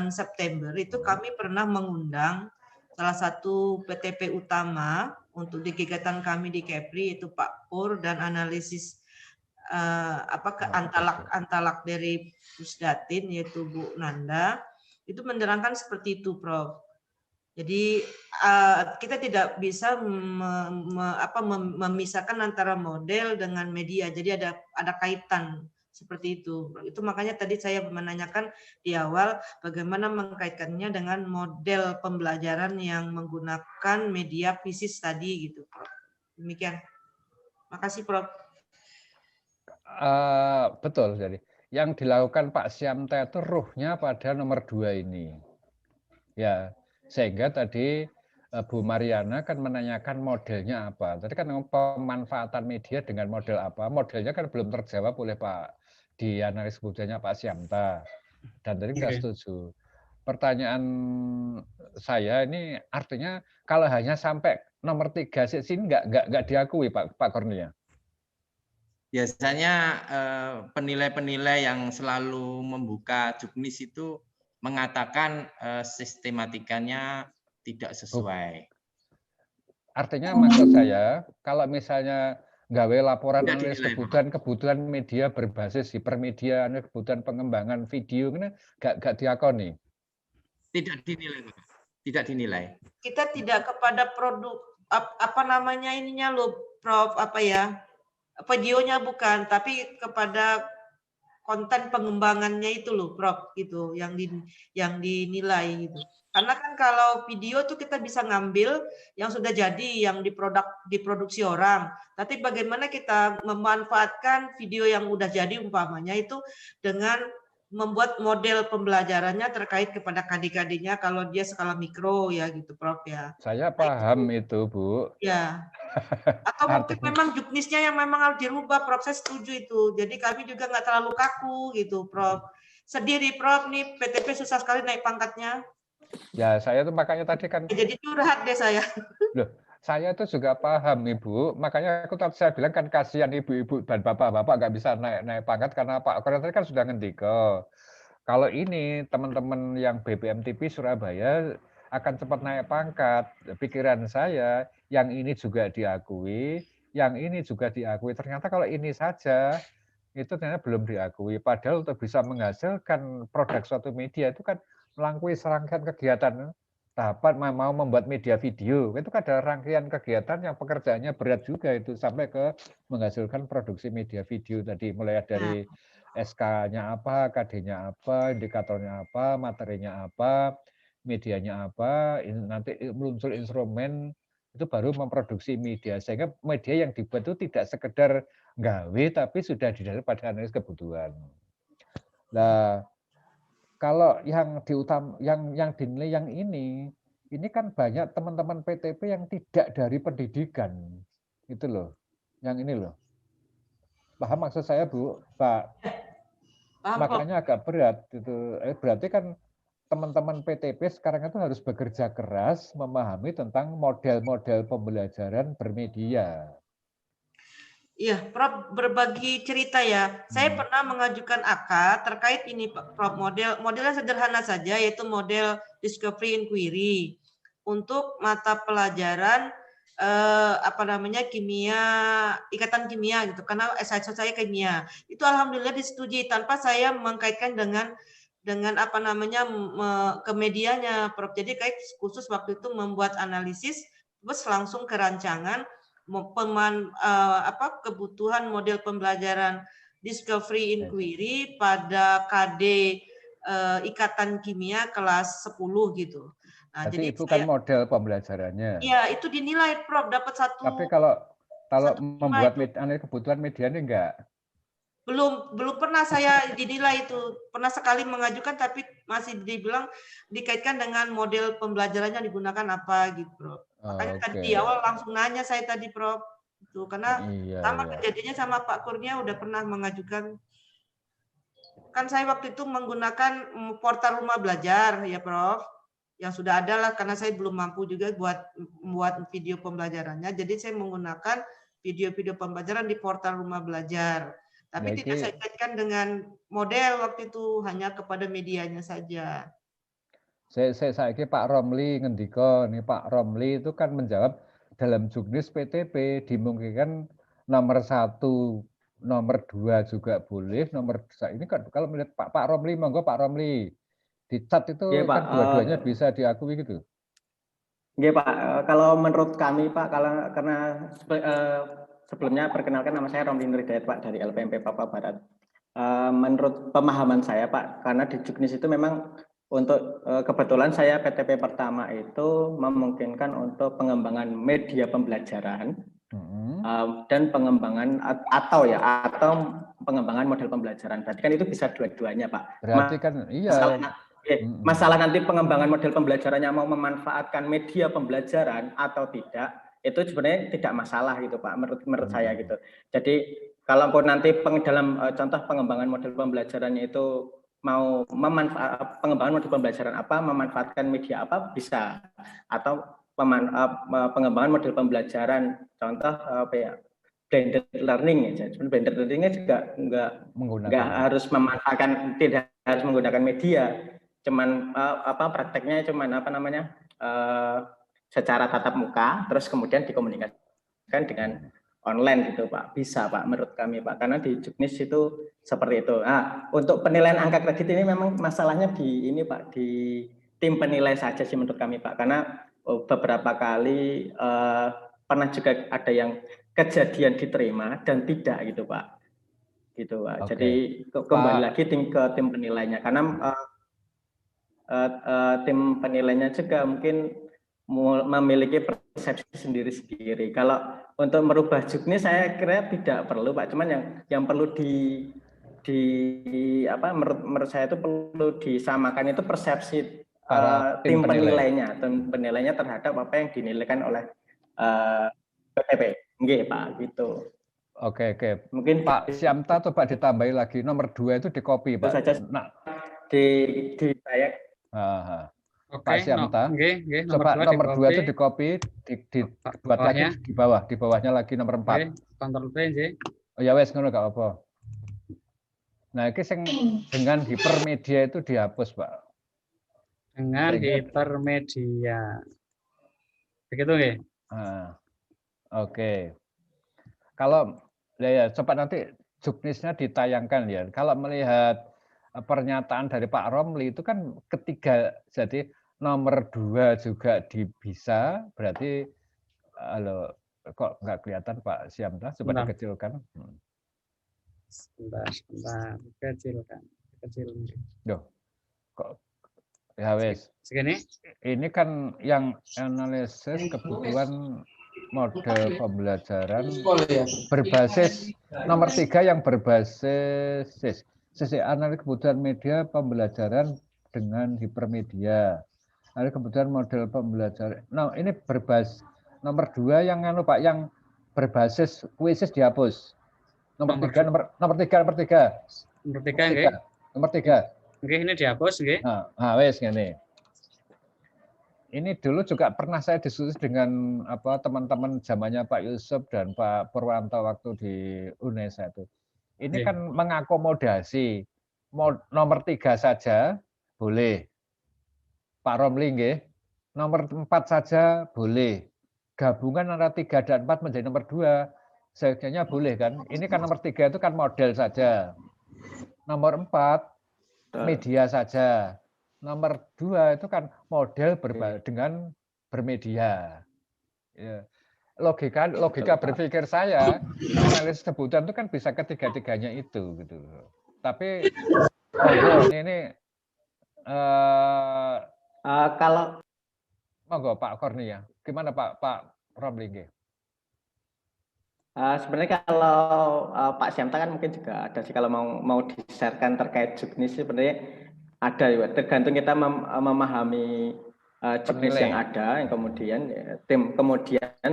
September itu kami pernah mengundang salah satu PTP utama untuk di kegiatan kami di Kepri, itu Pak Pur, dan analisis antalak dari Pusdatin yaitu Bu Nanda, itu menerangkan seperti itu, Prof. Jadi kita tidak bisa memisahkan antara model dengan media. Jadi ada kaitan seperti itu. Itu makanya tadi saya menanyakan di awal bagaimana mengkaitkannya dengan model pembelajaran yang menggunakan media PISIS tadi gitu, Prof. Demikian. Makasih, Prof. Betul. Jadi yang dilakukan Pak Syamta itu ruhnya pada nomor 2 ini. Ya, sehingga tadi Bu Mariana kan menanyakan modelnya apa. Tadi kan pemanfaatan media dengan model apa. Modelnya kan belum terjawab oleh Pak di analis kebutuhannya Pak Syamta. Dan tadi nggak setuju. Pertanyaan saya ini artinya kalau hanya sampai nomor 3 sini nggak diakui Pak Kurnia. Biasanya penilai-penilai yang selalu membuka juknis itu mengatakan sistematikanya tidak sesuai. Artinya maksud saya, kalau misalnya gawe laporan analis kebutuhan media berbasis hipermedia, kebutuhan pengembangan video, ini nggak diakoni. Tidak dinilai, Pak. Tidak dinilai. Kita tidak kepada produk apa namanya ininya loh, Prof, videonya bukan, tapi kepada konten pengembangannya itu loh, Prof, gitu yang dinilai gitu. Karena kan kalau video tuh kita bisa ngambil yang sudah jadi, yang diproduksi orang. Tapi bagaimana kita memanfaatkan video yang udah jadi umpamanya itu dengan membuat model pembelajarannya terkait kepada KD-KD-nya kalau dia skala mikro ya gitu, Prof ya. Saya paham itu, Bu. Ya. Atau mungkin memang juknisnya yang memang harus dirubah, Prof. Saya setuju itu. Jadi kami juga nggak terlalu kaku gitu, Prof. Sedih, Prof. Nih PTP susah sekali naik pangkatnya. Ya, saya tuh makanya tadi kan. Jadi curhat deh saya. Loh, saya tuh juga paham, Ibu. Makanya saya bilang kan kasihan ibu-ibu dan bapak-bapak nggak bisa naik pangkat karena Pak Koordinator kan sudah ngendika. Kalau ini teman-teman yang BPMTP Surabaya akan cepat naik pangkat. Pikiran saya, yang ini juga diakui, yang ini juga diakui. Ternyata kalau ini saja, itu ternyata belum diakui. Padahal untuk bisa menghasilkan produk suatu media itu kan melangkui serangkaian kegiatan. Tahapan mau membuat media video, itu kan ada rangkaian kegiatan yang pekerjaannya berat juga itu, sampai ke menghasilkan produksi media video tadi, mulai dari SK-nya apa, KD-nya apa, indikatornya apa, materinya apa, medianya apa, nanti muncul instrumen, itu baru memproduksi media. Sehingga media yang dibuat itu tidak sekedar gawe, tapi sudah didasarkan pada analisis kebutuhan. Nah, kalau yang dinilai yang ini kan banyak teman-teman PTP yang tidak dari pendidikan, itu loh, yang ini loh. Paham maksud saya, Bu, Pak? Makanya agak berat itu. Berarti kan teman-teman PTP sekarang itu harus bekerja keras memahami tentang model-model pembelajaran bermedia. Iya, Prof, berbagi cerita ya. Saya pernah mengajukan AK terkait ini, Prof. Modelnya sederhana saja, yaitu model Discovery Inquiry untuk mata pelajaran kimia, ikatan kimia gitu. Karena S1 saya kimia. Itu alhamdulillah disetujui tanpa saya mengkaitkan dengan ke medianya, Prof. Jadi kayak khusus waktu itu membuat analisis, terus langsung ke rancangan kebutuhan model pembelajaran Discovery Inquiry pada KD ikatan kimia kelas 10 gitu. Nah, jadi itu kan model pembelajarannya. Iya, itu dinilai, Prof, dapat 1. Tapi kalau membuat kebutuhan medianya enggak? Belum pernah saya dinilai itu. Pernah sekali mengajukan tapi masih dibilang dikaitkan dengan model pembelajarannya digunakan apa gitu, Prof. Makanya tadi di awal langsung nanya saya tadi, Prof. Itu karena kejadiannya sama Pak Kurnia udah pernah mengajukan. Kan saya waktu itu menggunakan portal rumah belajar ya, Prof. Yang sudah ada lah karena saya belum mampu juga buat video pembelajarannya. Jadi saya menggunakan video-video pembelajaran di portal rumah belajar. Tapi tidak saya kaitkan dengan model waktu itu, hanya kepada medianya saja. Saya Pak Romli ngendika nih, Pak Romli itu kan menjawab dalam juknis PTP dimungkinkan nomor 1, nomor 2 juga boleh, nomor ini kan kalau melihat Pak Romli, monggo Pak Romli di chat itu Iya, Pak. kan dua-duanya bisa diakui gitu. Iya, Pak. Kalau menurut kami, Pak, karena sebelumnya perkenalkan nama saya Romli Nurhidayat, Pak, dari LPMP Papua Barat. Menurut pemahaman saya, Pak, karena di juknis itu memang untuk kebetulan saya PTP pertama itu memungkinkan untuk pengembangan media pembelajaran dan pengembangan atau pengembangan model pembelajaran. Berarti kan itu bisa dua-duanya, Pak. Berarti kan iya. Masalah nanti pengembangan model pembelajarannya mau memanfaatkan media pembelajaran atau tidak, itu sebenarnya tidak masalah gitu, Pak, menurut saya gitu. Jadi kalaupun nanti dalam contoh pengembangan model pembelajarannya itu mau pengembangan model pembelajaran apa, memanfaatkan media apa, bisa. Atau pengembangan model pembelajaran contoh blended learning ya. Blended learningnya juga nggak harus memanfaatkan, tidak harus menggunakan media, cuman prakteknya cuman secara tatap muka, terus kemudian dikomunikasikan dengan online gitu, Pak. Bisa, Pak, menurut kami, Pak, karena di juknis itu seperti itu. Nah, untuk penilaian angka kredit ini memang masalahnya di ini, Pak, di tim penilai saja sih menurut kami, Pak, karena beberapa kali pernah juga ada yang kejadian diterima dan tidak gitu, Pak. Gitu, Pak. Jadi kembali lagi ke tim penilainya, karena tim penilainya juga mungkin memiliki persepsi sendiri-sendiri. Kalau untuk merubah juknis saya kira tidak perlu, Pak. Cuman yang perlu menurut saya itu perlu disamakan itu persepsi tim penilainya terhadap apa yang dinilaikan oleh PTP. Nggih, Pak, gitu. Oke. Mungkin Pak Syamta coba ditambahi lagi nomor 2 itu di copy, Pak. Saja di saya. Pak Syamta, coba nomor 2 itu di copy, dibuat lagi di bawahnya lagi nomor 4. Kontrol V, nggih. Oh ya wes, ngono gak apa. Nah, ini sing dengan hipermedia itu dihapus, Pak. Dengan hipermedia. Begitu nggih? Oke. Kalau ya coba nanti juknisnya ditayangkan ya. Kalau melihat pernyataan dari Pak Romli itu kan ketiga, jadi nomor 2 juga bisa, berarti kok nggak kelihatan Pak Syamta, coba dikecilkan. Sebentar, kecilkan. Loh, kok ya wes. Segini? Ini kan yang analisis kebutuhan model pembelajaran berbasis nomor 3 yang berbasis sisi analisis kebutuhan media pembelajaran dengan hipermedia. Ada kebutuhan model pembelajaran. Nah, ini berbasis nomor 2 yang Pak, yang berbasis kuisis dihapus. Nomor 3 nggih. Nomor 3. Nggih, ini dihapus nggih. Nah, wes ngene. Ini dulu juga pernah saya diskusi dengan teman-teman zamannya Pak Yusuf dan Pak Purwanto waktu di UNESA itu. Ini kan mengakomodasi nomor 3 saja boleh. Pak Romli nggih. Nomor 4 saja boleh. Gabungan antara 3 dan 4 menjadi nomor 2 sebenarnya boleh kan? Ini kan nomor 3 itu kan model saja. Nomor 4 media saja. Nomor 2 itu kan model dengan bermedia. Ya. Logika berpikir saya, analisis kebutuhan itu kan bisa ketiga-tiganya itu gitu. Tapi ini kalau monggo Pak Kornia, gimana Pak Romli? Sebenarnya kalau Pak Syamta kan mungkin juga ada sih, kalau mau di-sharekan terkait juknis sebenarnya ada ya, tergantung kita memahami juknis yang ada, yang kemudian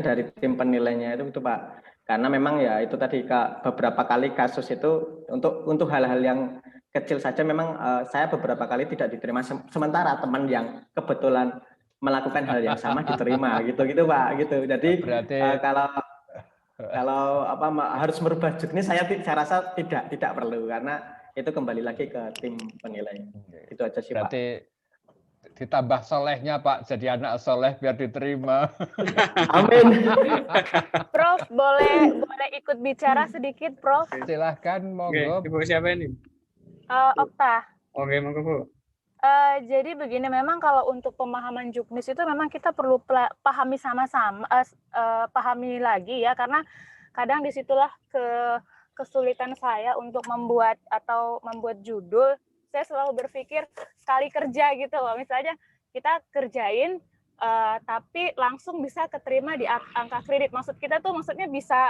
dari tim penilainya itu Pak. Karena memang ya itu tadi beberapa kali kasus itu untuk hal-hal yang kecil saja memang saya beberapa kali tidak diterima, sementara teman yang kebetulan melakukan hal yang sama diterima gitu Pak gitu. Jadi kalau harus merubah juknis saya rasa tidak perlu, karena itu kembali lagi ke tim penilai. Itu aja sih, berarti, Pak. ditambah solehnya Pak, jadi anak soleh biar diterima. Amin. Prof, boleh ikut bicara sedikit, Prof? Silahkan, Oke, monggo. Ibu siapa ini? Okta. Oke, monggo Bu. Jadi begini, memang kalau untuk pemahaman juknis itu memang kita perlu pahami sama-sama, pahami lagi ya, karena kadang disitulah kesulitan saya untuk membuat judul. Saya selalu berpikir sekali kerja gitu loh, misalnya kita kerjain tapi langsung bisa keterima di angka kredit. Maksud kita tuh maksudnya bisa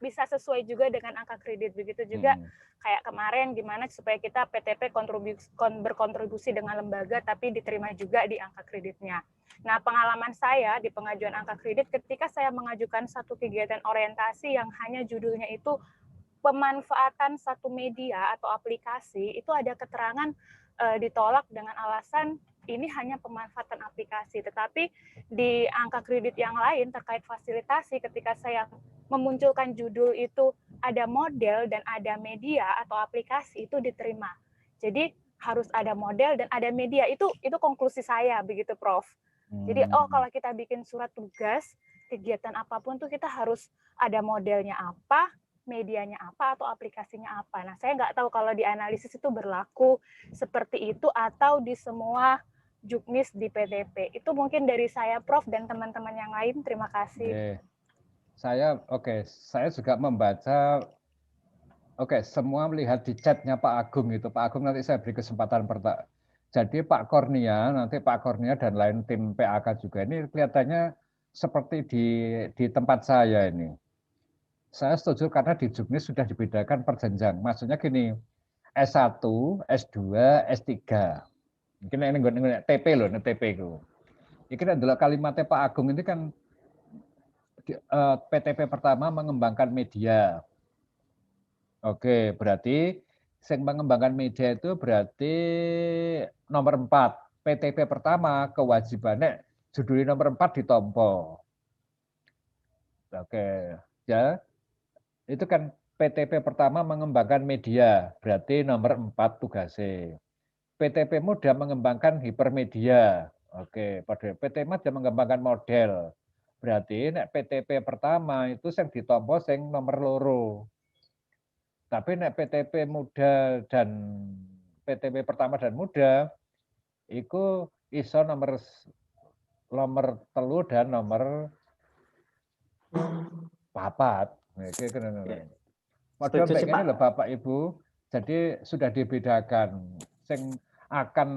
sesuai juga dengan angka kredit. Begitu juga kayak kemarin gimana supaya kita PTP berkontribusi dengan lembaga tapi diterima juga di angka kreditnya. Nah, pengalaman saya di pengajuan angka kredit ketika saya mengajukan satu kegiatan orientasi yang hanya judulnya itu pemanfaatan satu media atau aplikasi, itu ada keterangan ditolak dengan alasan ini hanya pemanfaatan aplikasi. Tetapi di angka kredit yang lain terkait fasilitasi, ketika saya memunculkan judul itu ada model dan ada media atau aplikasi, itu diterima. Jadi harus ada model dan ada media. Itu konklusi saya begitu, Prof. Jadi kalau kita bikin surat tugas kegiatan apapun tuh kita harus ada modelnya apa, medianya apa, atau aplikasinya apa. Nah, saya nggak tahu kalau di analisis itu berlaku seperti itu atau di semua juknis di PTP. Itu mungkin dari saya, Prof, dan teman-teman yang lain. Terima kasih. Saya juga membaca, semua melihat di chatnya Pak Agung itu. Pak Agung nanti saya beri kesempatan Jadi Pak Kornia dan lain tim PAK juga ini kelihatannya seperti di tempat saya ini. Saya setuju karena di juknis sudah dibedakan per jenjang. Maksudnya gini, S1, S2, S3. Mungkin ini TP loh, TP itu. Ini adalah kalimatnya Pak Agung ini kan PTP pertama mengembangkan media. Oke, berarti yang mengembangkan media itu berarti nomor 4. PTP pertama kewajibannya judulnya nomor 4 ditompo. Oke, ya. Itu kan PTP pertama mengembangkan media, berarti nomor 4 tugasnya. PTP muda mengembangkan hipermedia. Oke, pada PTP muda mengembangkan model. Berarti nek PTP pertama itu yang ditompo yang nomor loro. Tapi nek PTP muda dan PTP pertama dan muda itu iso nomor telu dan nomor 4. Model baik ini loh Bapak Ibu, jadi sudah dibedakan. Yang akan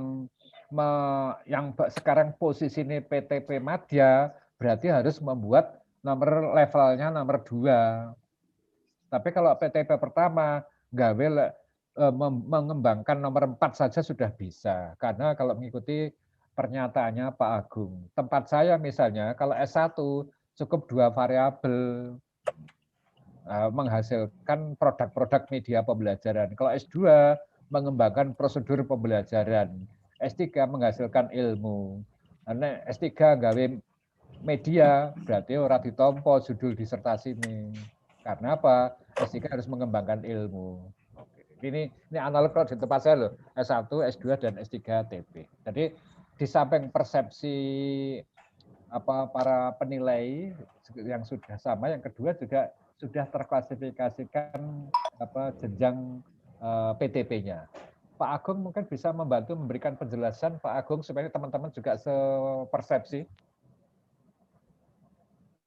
yang sekarang posisi ini PTP Madya berarti harus membuat nomor levelnya nomor 2. Tapi kalau PTP pertama mengembangkan nomor 4 saja sudah bisa. Karena kalau mengikuti pernyataannya Pak Agung, tempat saya misalnya kalau S1 cukup 2 variabel. Menghasilkan produk-produk media pembelajaran. Kalau S2 mengembangkan prosedur pembelajaran. S3 menghasilkan ilmu. Karena S3 gawe media berarti ora ditompo judul disertasi ini. Karena apa? S3 harus mengembangkan ilmu. Ini analog kalau di tempat saya loh. S1, S2 dan S3 TP. Jadi di samping persepsi para penilai yang sudah sama, yang kedua juga sudah terklasifikasikan jenjang PTP-nya. Pak Agung mungkin bisa membantu memberikan penjelasan, Pak Agung, supaya teman-teman juga sepersepsi.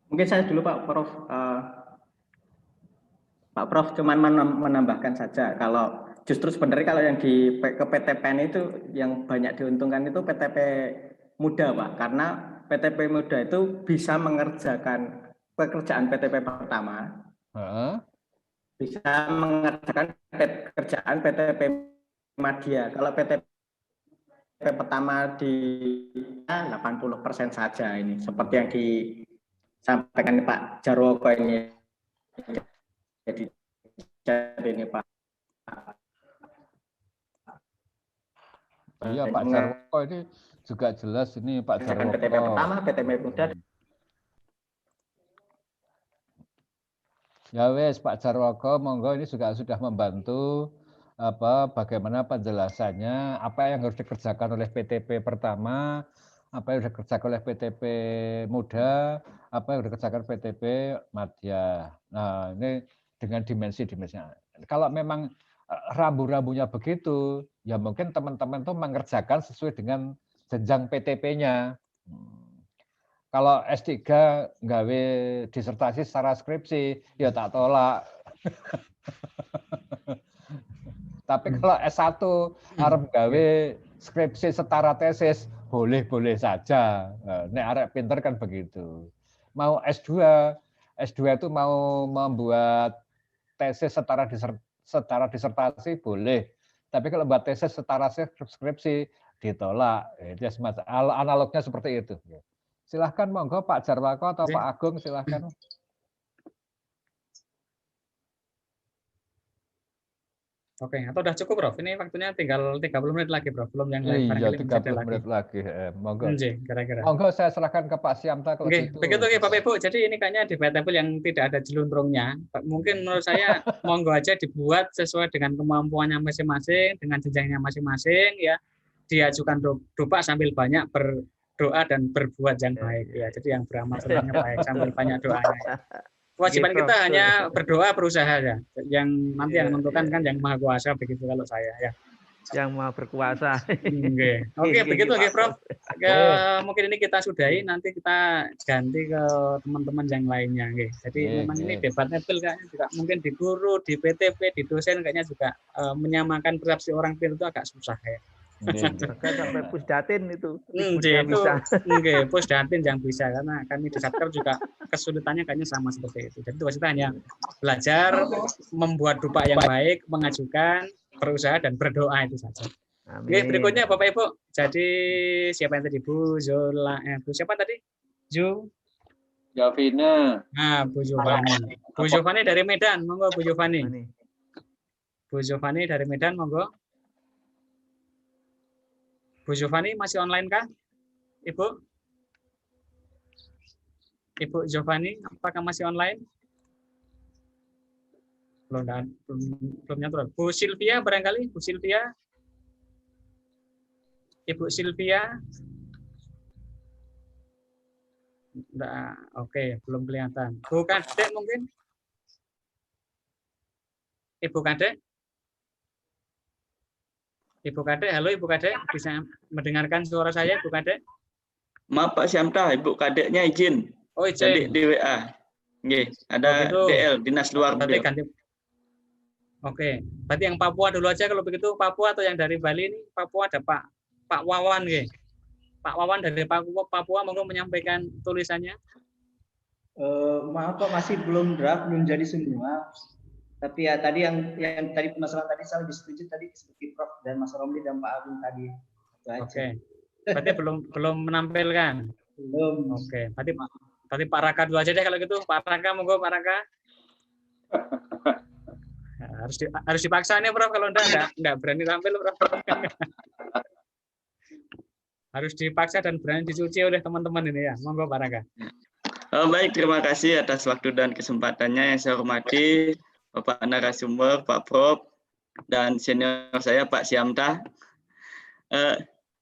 Mungkin saya dulu Pak Prof. Pak Prof cuman menambahkan saja, kalau justru sebenarnya kalau yang ke PTPN itu yang banyak diuntungkan itu PTP muda Pak, karena PTP muda itu bisa mengerjakan pekerjaan PTP pertama, bisa mengerjakan pekerjaan PTP Madya. Kalau PTP pertama di 80% saja ini, seperti yang disampaikan Pak Jarwoko ini. Jadi ini Pak. Iya Pak Jarwoko ini juga jelas ini Pak Jarwoko. PTP pertama, PTP muda. Ya wes Pak Jarwoko, monggo ini juga sudah membantu bagaimana penjelasannya, apa yang harus dikerjakan oleh PTP pertama, apa yang harus dikerjakan oleh PTP muda, apa yang harus dikerjakan PTP madya. Nah, ini dengan dimensi-dimensinya. Kalau memang rambu-rambunya begitu, ya mungkin teman-teman tuh mengerjakan sesuai dengan jenjang PTP-nya. Kalau S3 nggawe disertasi secara skripsi, ya tak tolak. Tapi kalau S1 arep gawe skripsi setara tesis, boleh-boleh saja. Nek arek pinter kan begitu. Mau S2 itu mau membuat tesis setara disertasi boleh. Tapi kalau buat tesis setara skripsi ditolak. Itu semacam analognya seperti itu. Silahkan monggo Pak Jarwako atau Pak Agung, silahkan. Oke, atau udah cukup, Prof? Ini waktunya tinggal 30 menit lagi, Prof. Belum yang lain. Iya, 30 menit lagi. Monggo. Kira-kira. Monggo saya serahkan ke Pak Siamta kalau Oke, gitu. begitu ya Bapak Ibu. Jadi ini kayaknya debatable yang tidak ada jeluntrungnya. Mungkin menurut saya monggo aja dibuat sesuai dengan kemampuannya masing-masing, dengan jenjangnya masing-masing ya. Diajukan doa sambil banyak berdoa dan berbuat yang baik ya. Jadi yang beramal sebenarnya baik sambil banyak doanya. Ya. Kewajiban kita hanya berdoa, berusaha ya. Yang nanti yang menentukan kan yang Maha Kuasa begitu kalau saya ya. Yang Maha Berkuasa. Oke, begitu oke, Prof. Mungkin ini kita sudahi, nanti kita ganti ke teman-teman yang lainnya. Jadi memang ini debatnya kayaknya juga mungkin di guru, di PTP, di dosen kayaknya juga menyamakan persepsi orang pintar itu agak susah ya. Sampai pusdatin itu. Pusdatin yang bisa karena kami di Satker juga kesulitannya kayaknya sama seperti itu. Jadi tugas kita hanya belajar membuat dupa yang baik, mengajukan, berusaha dan berdoa itu saja. Oke, berikutnya Bapak Ibu. Jadi siapa yang tadi Bu Zola? Bu siapa tadi? Jovina. Nah, Bu Jovani. Bu Jovani dari Medan, monggo Bu Jovani. Bu Jovani dari Medan, monggo. Bu Jovani masih online kah? Ibu? Ibu Jovani, apakah masih online? Belum nyatur. Bu Silvia barangkali? Bu Silvia? Ibu Silvia? Enggak, oke, belum kelihatan. Bu Kadek mungkin? Ibu Kadek? Ibu Kadek, halo Ibu Kadek, bisa mendengarkan suara saya Ibu Kadek? Maaf Pak Siamta, Ibu Kadeknya izin. Oh izin. Di WA. Nggih, ada DL, Dinas Luar Beliau. Oke, berarti yang Papua dulu aja kalau begitu. Papua atau yang dari Bali ini? Papua ada Pak Wawan nggih. Pak Wawan dari Papua monggo menyampaikan tulisannya. Maaf Pak, masih belum draft, belum jadi semua. Tapi ya tadi yang tadi permasalahan tadi saya lebih setuju tadi seperti Prof dan Mas Romli dan Pak Agung tadi. Oke. Berarti belum menampilkan. Belum. Oke. Berarti Pak Raka dulu aja deh kalau gitu. Pak Raka monggo Pak Raka. Nah, harus dipaksa nih Prof kalau enggak berani tampil Prof. Harus dipaksa dan berani dicuci oleh teman-teman ini ya. Monggo Pak Raka. Baik, terima kasih atas waktu dan kesempatannya yang saya hormati. Bapak narasumber, Pak Prof, dan senior saya Pak Siamta.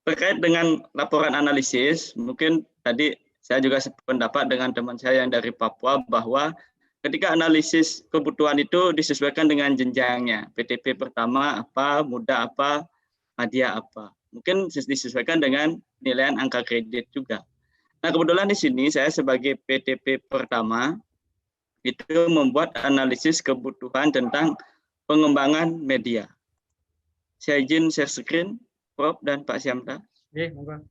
Terkait dengan laporan analisis, mungkin tadi saya juga sependapat dengan teman saya yang dari Papua bahwa ketika analisis kebutuhan itu disesuaikan dengan jenjangnya. PTP pertama apa, muda apa, madya apa. Mungkin disesuaikan dengan penilaian angka kredit juga. Nah, kebetulan di sini saya sebagai PTP pertama itu membuat analisis kebutuhan tentang pengembangan media. Saya izin share screen, Prof dan Pak Siamta. Oke, monggo.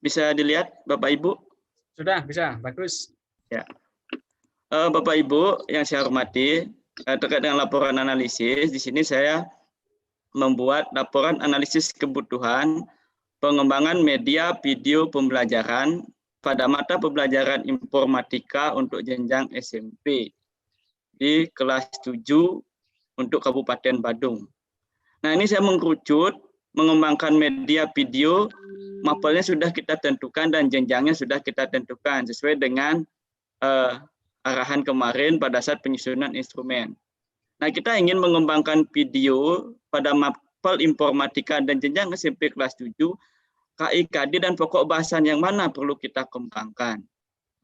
Bisa dilihat Bapak Ibu? Sudah, bisa. Bagus. Ya. Bapak Ibu yang saya hormati, terkait dengan laporan analisis, di sini saya membuat laporan analisis kebutuhan pengembangan media video pembelajaran pada mata pembelajaran informatika untuk jenjang SMP di kelas 7 untuk Kabupaten Badung. Nah, ini saya mengkerucut mengembangkan media video mapelnya sudah kita tentukan dan jenjangnya sudah kita tentukan sesuai dengan arahan kemarin pada saat penyusunan instrumen. Nah, kita ingin mengembangkan video pada mapel informatika dan jenjang SMP kelas 7, KIKD dan pokok bahasan yang mana perlu kita kembangkan.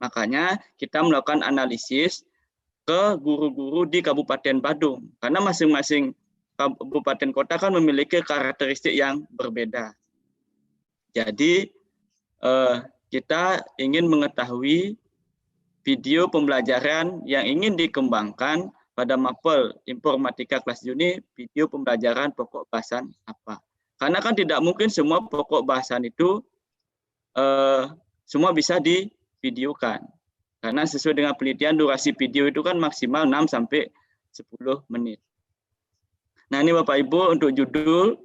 Makanya kita melakukan analisis ke guru-guru di Kabupaten Badung, karena masing-masing kabupaten kota kan memiliki karakteristik yang berbeda. Jadi kita ingin mengetahui video pembelajaran yang ingin dikembangkan pada mapel informatika kelas Juni, video pembelajaran pokok bahasan apa. Karena kan tidak mungkin semua pokok bahasan itu semua bisa divideokan. Karena sesuai dengan penelitian durasi video itu kan maksimal 6 sampai 10 menit. Nah, ini Bapak Ibu untuk judul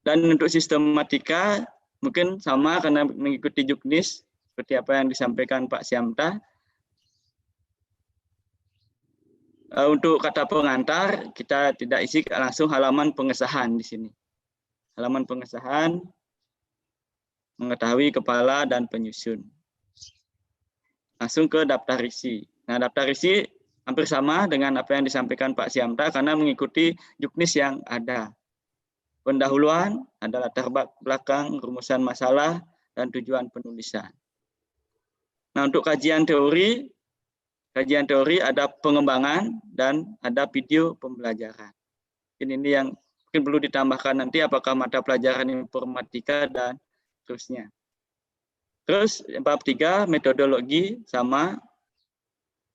dan untuk sistematika mungkin sama karena mengikuti juknis seperti apa yang disampaikan Pak Syamta. Untuk kata pengantar kita tidak isi langsung halaman pengesahan di sini. Halaman pengesahan mengetahui kepala dan penyusun. Langsung ke daftar isi. Nah, daftar isi hampir sama dengan apa yang disampaikan Pak Syamta karena mengikuti juknis yang ada. Pendahuluan ada latar belakang, rumusan masalah, dan tujuan penulisan. Nah, untuk kajian teori ada pengembangan dan ada video pembelajaran. Ini yang mungkin perlu ditambahkan nanti apakah mata pelajaran informatika dan terusnya. Terus bab 3 metodologi sama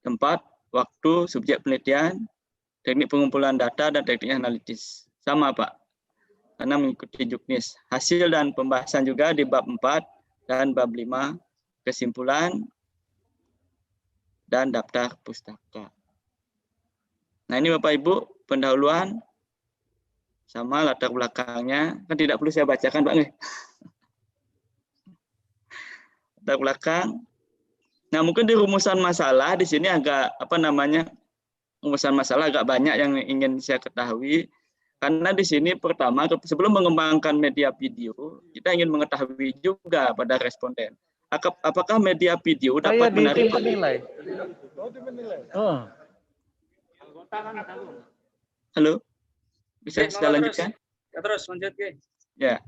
tempat, waktu, subjek penelitian, teknik pengumpulan data dan teknik analitis. Sama Pak, karena mengikuti juknis. Hasil dan pembahasan juga di bab 4 dan bab 5, kesimpulan dan daftar pustaka. Nah, ini Bapak Ibu pendahuluan sama latar belakangnya. Kan tidak perlu saya bacakan Pak. Latar belakang. Nah, mungkin di rumusan masalah di sini agak rumusan masalah agak banyak yang ingin saya ketahui. Karena di sini pertama sebelum mengembangkan media video, kita ingin mengetahui juga pada responden. Apakah media video dapat menarik penilai? Oh. Halo, bisa saya lanjutkan? Terus lanjut ke. Ya.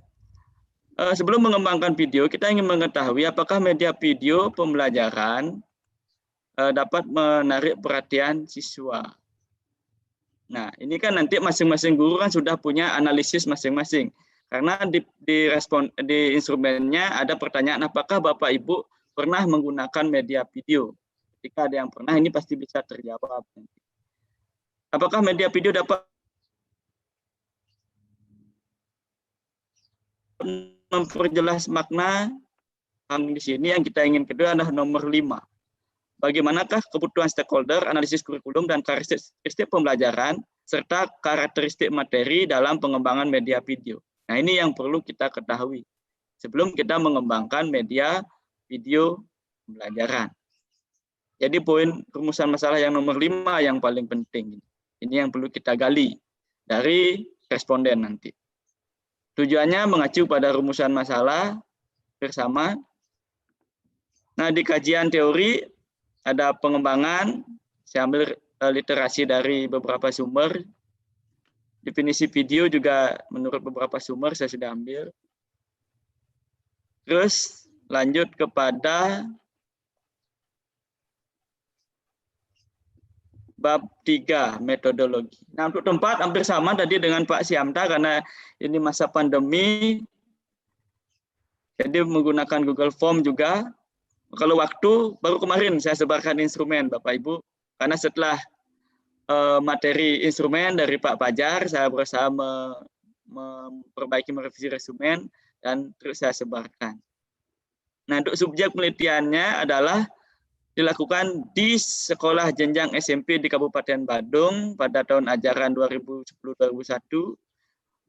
Sebelum mengembangkan video, kita ingin mengetahui apakah media video pembelajaran dapat menarik perhatian siswa. Nah, ini kan nanti masing-masing guru kan sudah punya analisis masing-masing. Karena di instrumennya ada pertanyaan apakah Bapak Ibu pernah menggunakan media video. Jika ada yang pernah, ini pasti bisa terjawab. Apakah media video dapat memperjelas makna? Di sini yang kita ingin kedua adalah nomor 5. Bagaimanakah kebutuhan stakeholder, analisis kurikulum, dan karakteristik pembelajaran, serta karakteristik materi dalam pengembangan media video. Nah, ini yang perlu kita ketahui sebelum kita mengembangkan media video pembelajaran. Jadi poin rumusan masalah yang nomor 5 yang paling penting. Ini yang perlu kita gali dari responden nanti. Tujuannya mengacu pada rumusan masalah bersama. Nah, di kajian teori ada pengembangan, saya ambil literasi dari beberapa sumber. Definisi video juga menurut beberapa sumber saya sudah ambil. Terus lanjut kepada bab 3, metodologi. Nah, untuk tempat hampir sama tadi dengan Pak Syamta karena ini masa pandemi. Jadi menggunakan Google Form juga. Kalau waktu baru kemarin saya sebarkan instrumen Bapak Ibu, karena setelah materi instrumen dari Pak Fajar, saya berusaha memperbaiki merevisi resumen dan terus saya sebarkan. Nah, untuk subjek penelitiannya adalah dilakukan di sekolah jenjang SMP di Kabupaten Badung pada tahun ajaran 2010-2001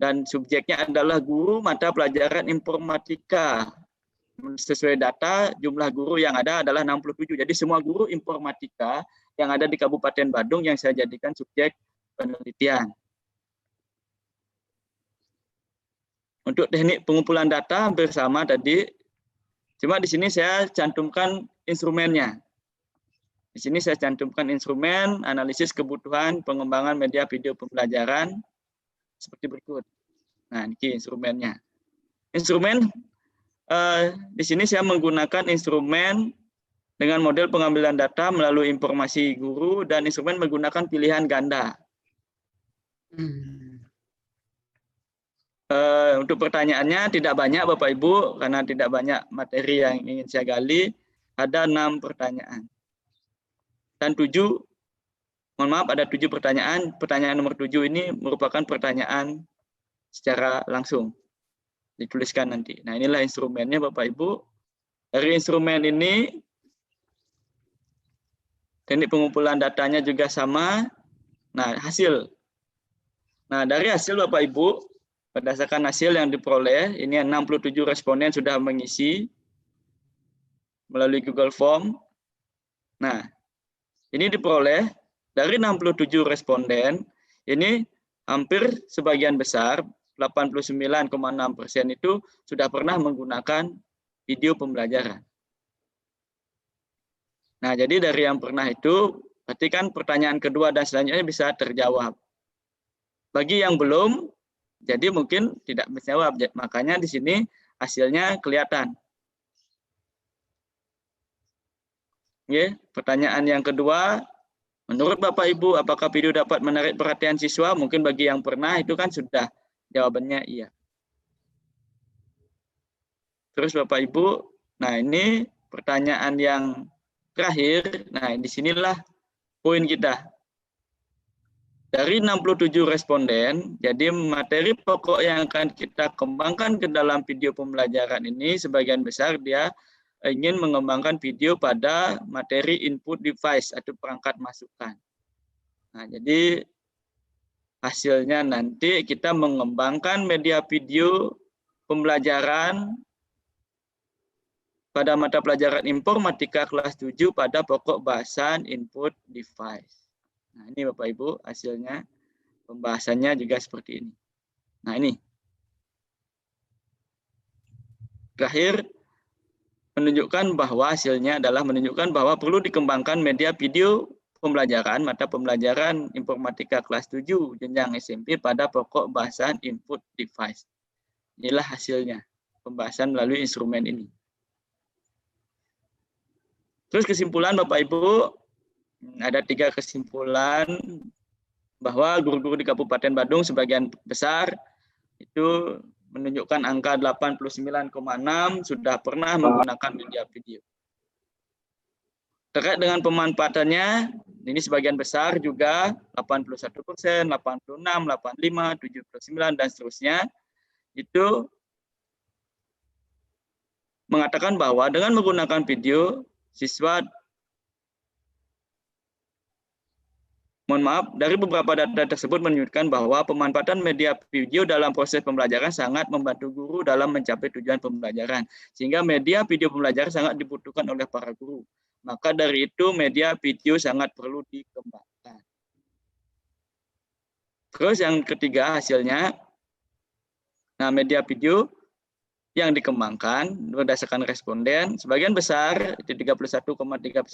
dan subjeknya adalah guru mata pelajaran informatika. Sesuai data, jumlah guru yang ada adalah 67. Jadi semua guru informatika yang ada di Kabupaten Badung yang saya jadikan subjek penelitian. Untuk teknik pengumpulan data hampir sama tadi, cuma di sini saya cantumkan instrumennya. Di sini saya cantumkan instrumen analisis kebutuhan pengembangan media video pembelajaran seperti berikut. Nah, ini instrumennya. Instrumen di sini saya menggunakan instrumen dengan model pengambilan data melalui informasi guru dan instrumen menggunakan pilihan ganda. Untuk pertanyaannya tidak banyak Bapak Ibu, karena tidak banyak materi yang ingin saya gali. Ada 6 pertanyaan. Dan 7, mohon maaf ada 7 pertanyaan. Pertanyaan nomor 7 ini merupakan pertanyaan secara langsung. Dituliskan nanti. Nah, inilah instrumennya Bapak Ibu. Dari instrumen ini, teknik pengumpulan datanya juga sama. Nah, hasil. Nah, dari hasil Bapak Ibu, berdasarkan hasil yang diperoleh, ini 67 responden sudah mengisi melalui Google Form. Nah, ini diperoleh dari 67 responden, ini hampir sebagian besar, 89,6% itu sudah pernah menggunakan video pembelajaran. Nah, jadi dari yang pernah itu, berarti kan pertanyaan kedua dan selanjutnya bisa terjawab. Bagi yang belum, jadi mungkin tidak menjawab, makanya di sini hasilnya kelihatan. Oke, pertanyaan yang kedua, menurut Bapak Ibu, apakah video dapat menarik perhatian siswa? Mungkin bagi yang pernah itu kan sudah jawabannya iya. Terus Bapak Ibu, nah ini pertanyaan yang terakhir, nah disinilah poin kita. Dari 67 responden, jadi materi pokok yang akan kita kembangkan ke dalam video pembelajaran ini, sebagian besar dia ingin mengembangkan video pada materi input device atau perangkat masukan. Nah, jadi hasilnya nanti kita mengembangkan media video pembelajaran pada mata pelajaran informatika kelas 7 pada pokok bahasan input device. Nah, ini Bapak Ibu hasilnya, pembahasannya juga seperti ini. Nah, ini. Terakhir, menunjukkan bahwa hasilnya adalah menunjukkan bahwa perlu dikembangkan media video pembelajaran mata pembelajaran informatika kelas 7 jenjang SMP pada pokok bahasan input device. Inilah hasilnya, pembahasan melalui instrumen ini. Terus kesimpulan Bapak Ibu, ada 3 kesimpulan bahwa guru-guru di Kabupaten Badung sebagian besar itu menunjukkan angka 89,6 sudah pernah menggunakan media video. Terkait dengan pemanfaatannya, ini sebagian besar juga 81%, 86, 85, 79, dan seterusnya, itu mengatakan bahwa dengan menggunakan video, siswa, mohon maaf, dari beberapa data tersebut menunjukkan bahwa pemanfaatan media video dalam proses pembelajaran sangat membantu guru dalam mencapai tujuan pembelajaran. Sehingga media video pembelajaran sangat dibutuhkan oleh para guru. Maka dari itu media video sangat perlu dikembangkan. Terus yang ketiga hasilnya, nah media video yang dikembangkan berdasarkan responden, sebagian besar, itu 31,3%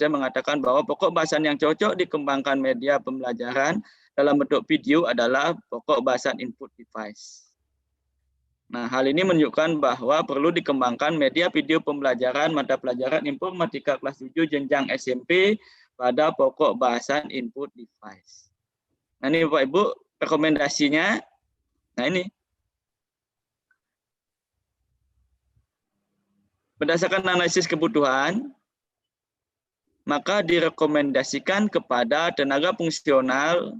mengatakan bahwa pokok bahasan yang cocok dikembangkan media pembelajaran dalam bentuk video adalah pokok bahasan input device. Nah, hal ini menunjukkan bahwa perlu dikembangkan media video pembelajaran mata pelajaran informatika kelas 7 jenjang SMP pada pokok bahasan input device. Nah, ini Bapak Ibu rekomendasinya. Nah, ini. Berdasarkan analisis kebutuhan, maka direkomendasikan kepada tenaga fungsional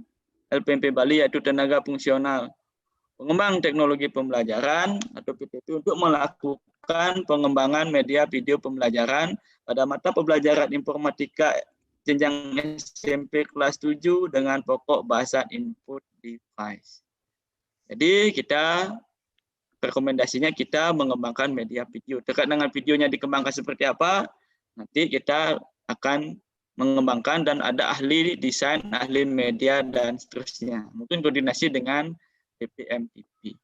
LPMP Bali, yaitu tenaga fungsional pengembang teknologi pembelajaran atau PTP, untuk melakukan pengembangan media video pembelajaran pada mata pembelajaran informatika jenjang SMP kelas 7 dengan pokok bahasan input device. Jadi kita rekomendasinya kita mengembangkan media video. Terkait dengan videonya dikembangkan seperti apa, nanti kita akan mengembangkan dan ada ahli desain, ahli media, dan seterusnya. Mungkin koordinasi dengan BPMTP.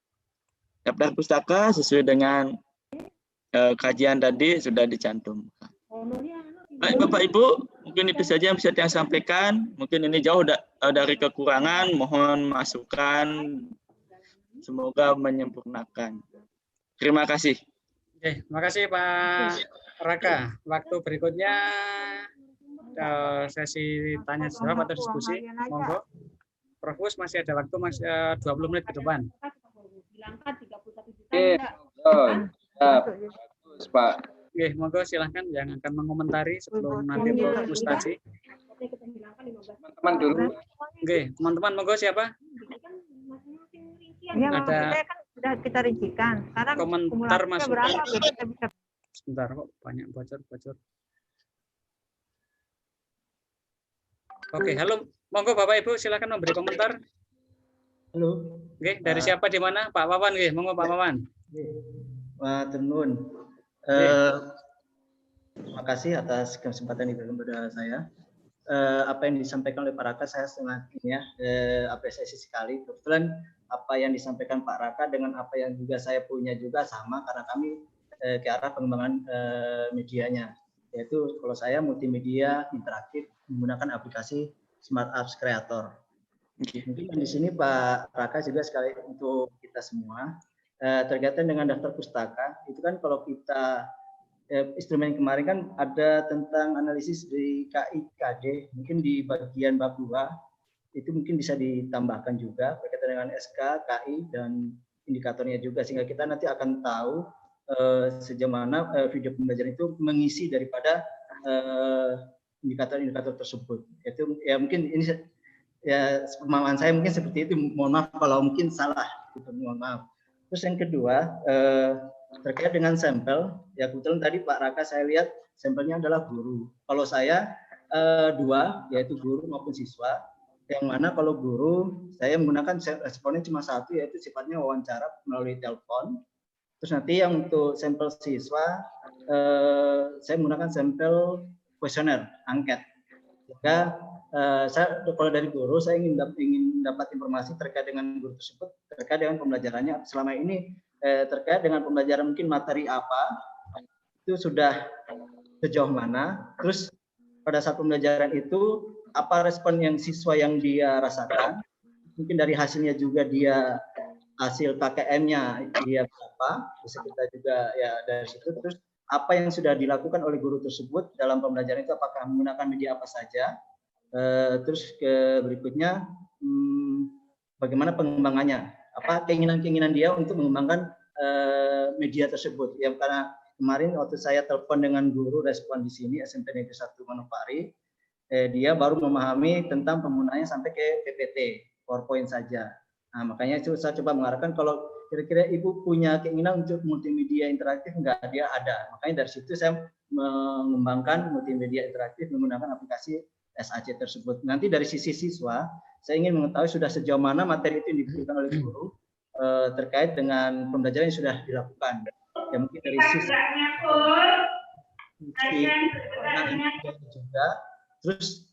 Daftar pustaka sesuai dengan kajian tadi sudah dicantumkan. Baik Bapak Ibu, mungkin itu saja yang bisa saya sampaikan. Mungkin ini jauh dari kekurangan, mohon masukan. Semoga menyempurnakan. Terima kasih. Oke, terima kasih Pak Raka. Waktu berikutnya sesi tanya jawab atau diskusi. Monggo. Prof. Gus masih ada waktu 20 menit ke depan. Oke, bagus Pak. Oke, monggo silahkan yang akan mengomentari sebelum nanti Prof. Mustaji. Teman-teman dulu. Oke, teman-teman monggo siapa? Ya, Ada kan sudah kita rincikan. Sekarang komentar kumulasinya masukan. berapa biar kita bisa. Sebentar kok banyak bocor. Oke, halo. Monggo Bapak Ibu silakan memberi komentar. Halo. Oke, dari siapa di mana? Pak Wawan nggih, monggo Pak Wawan. Pak Tenun. Terima kasih atas kesempatan itu kepada saya. Apa yang disampaikan oleh Pak Raka saya sangat apresiasi sekali. Kebetulan apa yang disampaikan Pak Raka dengan apa yang juga saya punya juga sama karena kami ke arah pengembangan medianya. Yaitu kalau saya multimedia interaktif menggunakan aplikasi Smart Apps Creator. Mungkin di sini Pak Raka juga sekali untuk kita semua terkaitan dengan daftar pustaka itu kan kalau kita instrumen kemarin kan ada tentang analisis di KIKD mungkin di bagian bab 2 itu mungkin bisa ditambahkan juga berkaitan dengan SK, KI dan indikatornya juga sehingga kita nanti akan tahu sejauh mana video pembelajaran itu mengisi daripada indikator-indikator tersebut. Itu ya mungkin ini ya pemahaman saya mungkin seperti itu. Mohon maaf kalau mungkin salah. Gitu, mohon maaf. Terus yang kedua terkait dengan sampel, ya kebetulan tadi Pak Raka saya lihat sampelnya adalah guru. Kalau saya dua, yaitu guru maupun siswa. Yang mana kalau guru saya menggunakan responnya cuma satu, yaitu sifatnya wawancara melalui telepon. Terus nanti yang untuk sampel siswa saya menggunakan sampel kuesioner, angket. Sehingga saya kalau dari guru saya ingin dapat informasi terkait dengan guru tersebut, terkait dengan pembelajarannya selama ini, terkait dengan pembelajaran mungkin materi apa, itu sudah sejauh mana, terus pada saat pembelajaran itu apa respon yang siswa yang dia rasakan, mungkin dari hasilnya juga dia hasil KKM-nya dia berapa, bisa kita juga ya dari situ, terus apa yang sudah dilakukan oleh guru tersebut dalam pembelajaran itu apakah menggunakan media apa saja. Terus ke berikutnya bagaimana pengembangannya, apa keinginan dia untuk mengembangkan media tersebut. Ya karena kemarin waktu saya telepon dengan guru respon di sini SMP Negeri 1 Manokwari, dia baru memahami tentang penggunaannya sampai ke PPT PowerPoint saja. Nah, makanya itu saya coba mengarahkan kalau kira-kira Ibu punya keinginan untuk multimedia interaktif enggak, dia ada. Makanya dari situ saya mengembangkan multimedia interaktif menggunakan aplikasi SAC tersebut. Nanti dari sisi siswa, saya ingin mengetahui sudah sejauh mana materi itu diberikan oleh guru terkait dengan pembelajaran yang sudah dilakukan. Ya mungkin dari sisi juga. Terus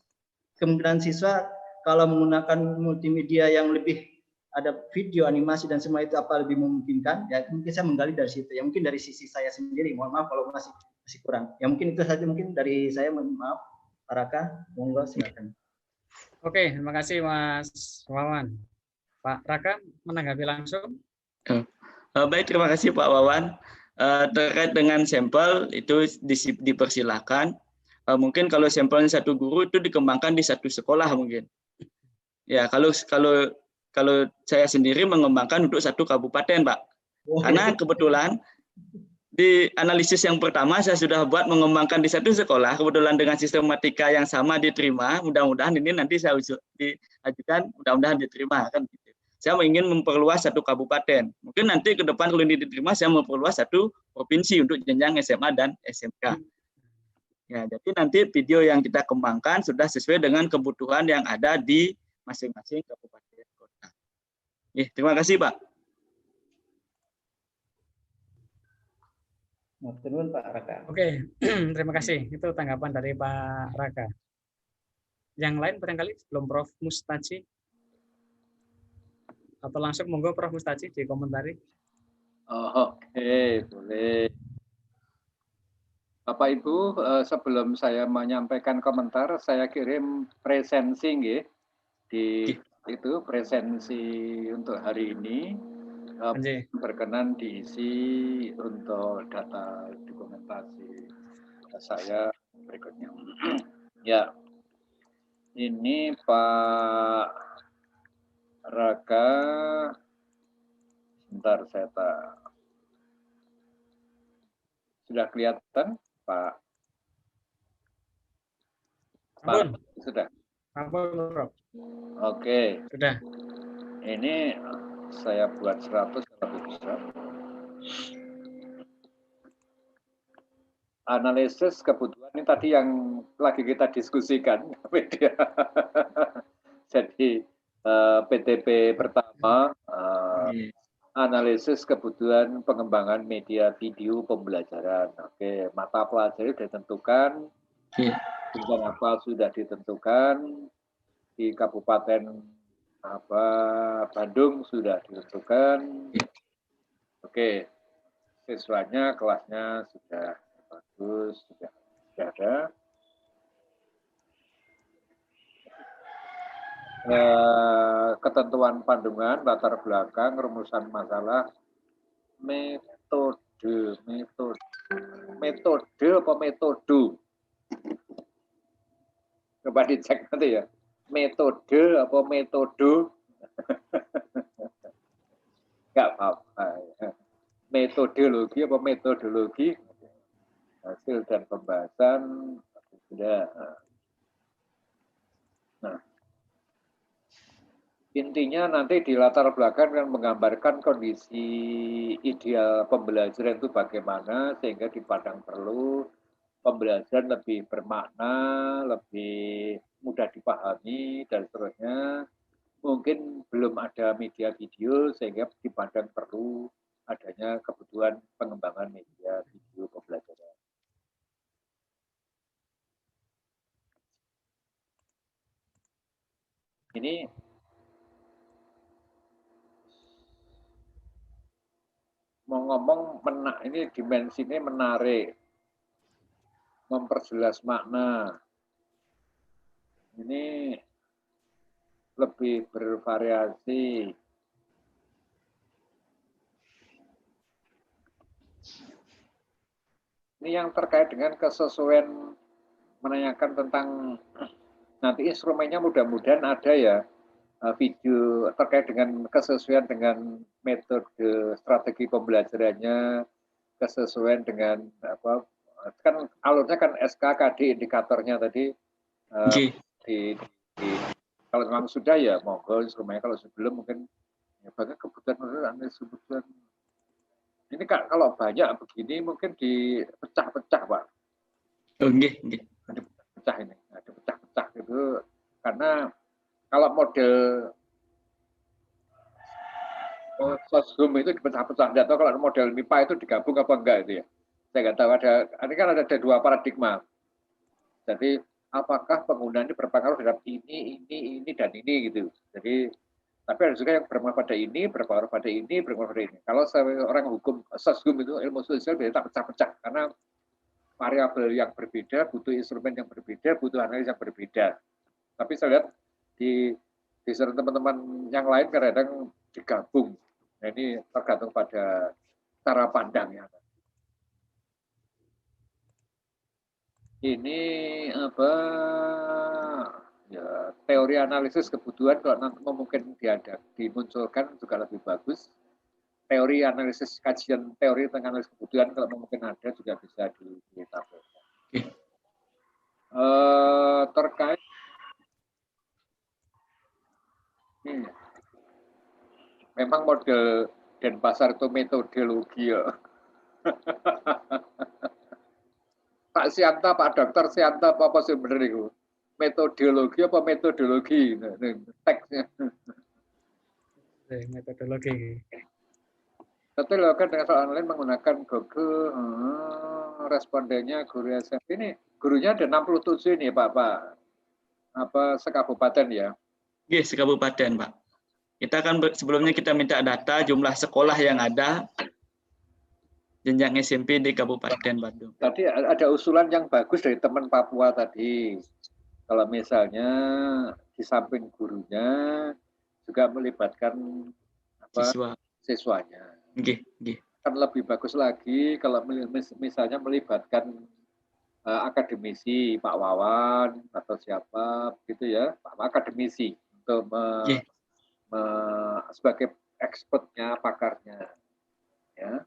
kemungkinan siswa kalau menggunakan multimedia yang lebih ada video, animasi dan semua itu apa lebih memungkinkan? Ya mungkin saya menggali dari situ. Ya mungkin dari sisi saya sendiri. Mohon maaf kalau masih kurang. Ya mungkin itu saja mungkin dari saya. Mohon maaf. Pak Raka, monggo silakan. Oke, terima kasih Mas Wawan. Pak Raka menanggapi langsung. Baik, terima kasih Pak Wawan. Terkait dengan sampel itu dipersilakan. Mungkin kalau sampelnya satu guru itu dikembangkan di satu sekolah mungkin. Ya kalau saya sendiri mengembangkan untuk satu kabupaten, Pak. Karena kebetulan di analisis yang pertama saya sudah buat mengembangkan di satu sekolah, kebetulan dengan sistematika yang sama diterima, mudah-mudahan ini nanti saya diajukan, mudah-mudahan diterima kan gitu. Saya ingin memperluas satu kabupaten. Mungkin nanti ke depan kalau ini diterima saya memperluas satu provinsi untuk jenjang SMA dan SMK. Ya, jadi nanti video yang kita kembangkan sudah sesuai dengan kebutuhan yang ada di masing-masing kabupaten kota. Terima kasih, Pak. Turun Pak Raka. Oke, terima kasih. Itu tanggapan dari Pak Raka. Yang lain barangkali sebelum Prof. Mustaji? Atau langsung monggo Prof. Mustaji dikomentari. Oh, oke, boleh. Bapak Ibu, sebelum saya menyampaikan komentar, saya kirim presensi nggih di itu presensi untuk hari ini. Berkenan diisi untuk data dokumentasi saya berikutnya. Ya, ini Pak Raka, sebentar saya sudah kelihatan Pak? Ampun. Sudah. Ampun, Prof. Oke. Sudah. Ini saya buat 100 lebih besar. Analisis kebutuhan ini tadi yang lagi kita diskusikan. Jadi PTP pertama, analisis kebutuhan pengembangan media video pembelajaran. Oke, mata pelajaran sudah ditentukan, bidang apa sudah ditentukan, di Kabupaten Bandung sudah ditentukan. Oke, siswanya kelasnya sudah bagus, sudah ada. Ketentuan panduan, latar belakang, rumusan masalah, metode apa metodo? Coba dicek nanti ya. Metode apa metodo? Enggak apa-apa. Metodologi apa metodologi? Hasil dan pembahasan sudah. Nah, intinya nanti di latar belakang dan menggambarkan kondisi ideal pembelajaran itu bagaimana sehingga dipandang perlu pembelajaran lebih bermakna, lebih mudah dipahami dan seterusnya. Mungkin belum ada media video sehingga dipandang perlu adanya kebutuhan pengembangan media video pembelajaran. Ini mau ngomong ini dimensinya menarik, memperjelas makna. Ini lebih bervariasi. Ini yang terkait dengan kesesuaian, menanyakan tentang nanti instrumennya mudah-mudahan ada ya, video terkait dengan kesesuaian dengan metode strategi pembelajarannya, kesesuaian dengan apa, kan alurnya kan SKKD indikatornya tadi, kalau memang sudah ya monggo instrumennya, kalau sebelum mungkin ya banyak kebutuhan kebutuhan. Ini Kak, kalau banyak begini mungkin dipecah-pecah Pak. Ada pecah ini, ada pecah-pecah gitu, karena kalau model Zoom itu dipecah-pecah, nggak tahu kalau model MIPA itu digabung apa enggak itu ya. Saya nggak tahu, ini kan ada dua paradigma. Jadi apakah penggunaan ini berpengaruh terhadap ini dan ini gitu. Jadi tapi ada juga yang berpengaruh pada ini, berpengaruh pada ini, berpengaruh pada ini. Kalau orang hukum Zoom itu ilmu sosial biasanya tak pecah-pecah karena variabel yang berbeda, butuh instrumen yang berbeda, butuh analisis yang berbeda. Tapi saya lihat di teman-teman yang lain kadang-kadang digabung. Nah, ini tergantung pada cara pandangnya. Ini apa? Ya, teori analisis kebutuhan kalau nanti mungkin dimunculkan juga lebih bagus. Teori analisis kajian teori tentang analisis kebutuhan kalau mungkin ada juga bisa ditampilkan. Terkait ini, memang model Denpasar itu metodologi ya. Pak Sianta, Pak Dokter Sianta, apa sih bener itu? Metodologi apa metodologi? Teksnya. Metodologi. Tapi dilakukan dengan soal online menggunakan Google, respondennya guru SMP. Ini gurunya ada 67 ini Pak. Apa sekabupaten ya? Iya, sekabupaten Pak. Kita kan sebelumnya kita minta data jumlah sekolah yang ada, jenjang SMP di Kabupaten Bandung. Tadi ada usulan yang bagus dari teman Papua tadi. Kalau misalnya di samping gurunya juga melibatkan siswanya. Kan lebih bagus lagi kalau misalnya melibatkan akademisi, Pak Wawan atau siapa gitu ya, Pak akademisi untuk sebagai expertnya, pakarnya, ya,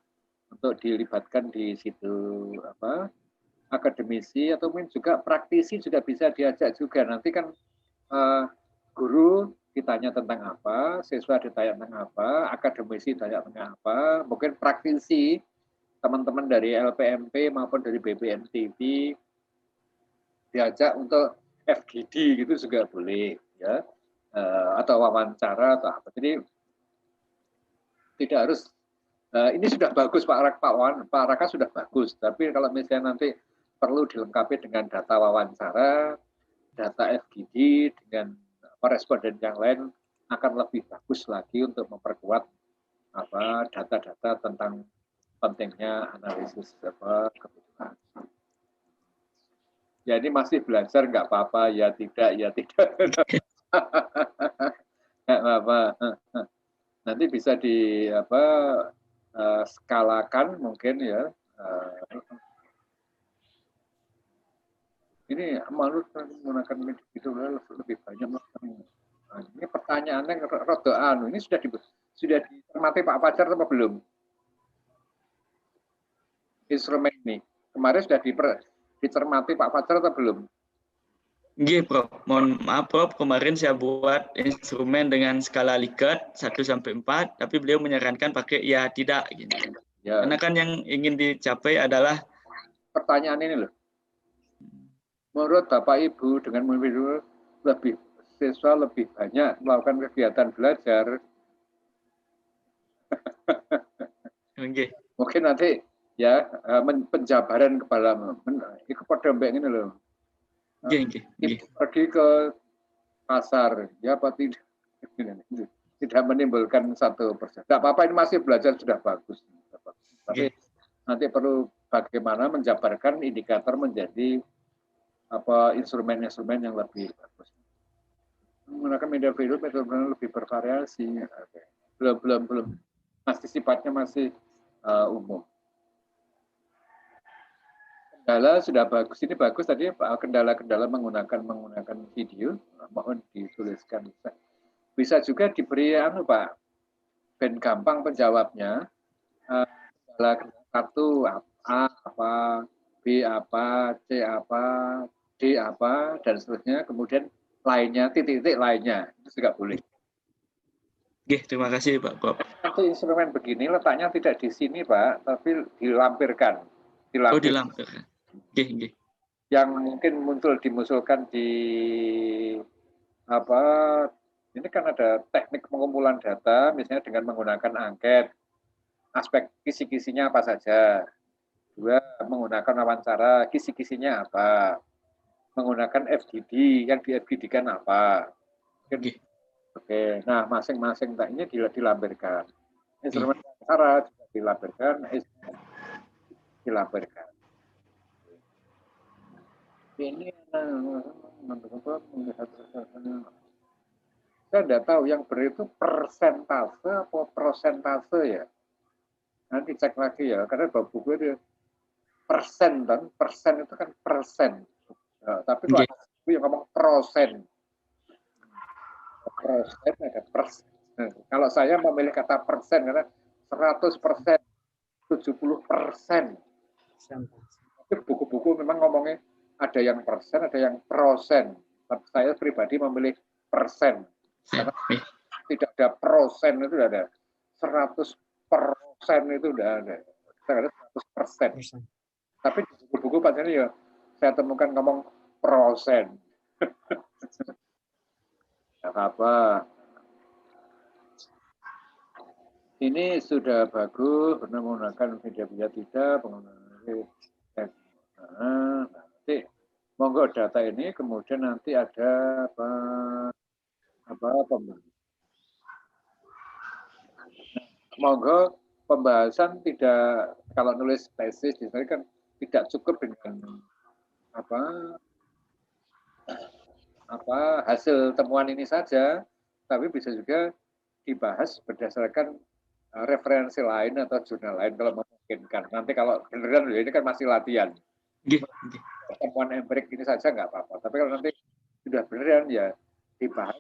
untuk dilibatkan di situ akademisi atau mungkin juga praktisi juga bisa diajak juga. Nanti kan guru ditanya tentang apa, siswa ditanya tentang apa, akademisi ditanya tentang apa, mungkin praktisi teman-teman dari LPMP maupun dari BPNTV diajak untuk FGD gitu juga boleh ya, atau wawancara atau apa. Jadi tidak harus ini sudah bagus Pak Raka sudah bagus, tapi kalau misalnya nanti perlu dilengkapi dengan data wawancara, data FGD dengan responden yang lain akan lebih bagus lagi untuk memperkuat data-data tentang pentingnya analisis kebutuhan. Ya ini masih belajar nggak apa-apa, ya tidak, nggak apa-apa. Nanti bisa di skalakan mungkin ya. Ini menurut menggunakan media itu lebih banyak. Nah, ini pertanyaannya rodoan. Ini sudah dicermati Pak Fajar atau belum? Instrumen ini kemarin sudah dicermati Pak Fajar atau belum? Nggih, Prof. Mohon maaf, Prof. Kemarin saya buat instrumen dengan skala Likert 1-4, tapi beliau menyarankan pakai ya tidak. Gitu. Ya. Karena kan yang ingin dicapai adalah pertanyaan ini loh. Menurut Bapak Ibu dengan siswa lebih banyak melakukan kegiatan belajar. Mungkin nanti ya penjabaran kepada mbak ini loh. Pergi ke pasar ya apa tidak menimbulkan 1%. Tidak apa-apa, ini masih belajar sudah bagus. Tapi nanti perlu bagaimana menjabarkan indikator menjadi instrumen-instrumen yang lebih bagus. Menggunakan media video lebih bervariasi. Belum masih sifatnya masih umum. Kendala sudah bagus, ini bagus tadi kendala-kendala menggunakan video, mohon dituliskan. Bisa juga diberi Pak, ben gampang penjawabnya. Kendala 1 A apa, B apa, C apa, D apa, dan seterusnya. Kemudian lainnya, titik-titik lainnya, itu juga boleh. Terima kasih Pak Prof. Nanti instrumen begini letaknya tidak di sini Pak, tapi dilampirkan. Oh, dilampirkan. Yang mungkin dimunculkan di ini kan ada teknik pengumpulan data, misalnya dengan menggunakan angket, aspek kisi-kisinya apa saja. 2, menggunakan wawancara, kisi-kisinya apa. Menggunakan FGD, yang di FGD-kan apa. Oke, nah masing-masing ini dilampirkan. Instrumen wawancara juga dilampirkan. Ini saya tidak tahu yang itu persentase atau prosentase ya. Nanti cek lagi ya, karena bapak buku itu persen dan persen itu kan persen. Nah, tapi kalau ada yang ngomong persen ada persen. Nah, kalau saya memilih kata persen karena 100%, 70%. Tapi buku-buku memang ngomongnya ada yang persen, ada yang prosen. Tapi saya pribadi memilih persen. Karena tidak ada prosen itu tidak ada. 100% itu tidak ada. Kita ada 100%. Tapi di buku-buku pasalnya ya saya temukan ngomong prosen. Tidak apa-apa. Ini sudah bagus, benar menggunakan media tidak, nanti monggo data ini kemudian nanti ada monggo pembahasan tidak, kalau nulis tesis misalnya kan tidak cukup dengan hasil temuan ini saja, tapi bisa juga dibahas berdasarkan referensi lain atau jurnal lain kalau memungkinkan. Nanti kalau beneran ini kan masih latihan. Temuan empirik ini saja nggak apa-apa. Tapi kalau nanti sudah beneran ya dibahas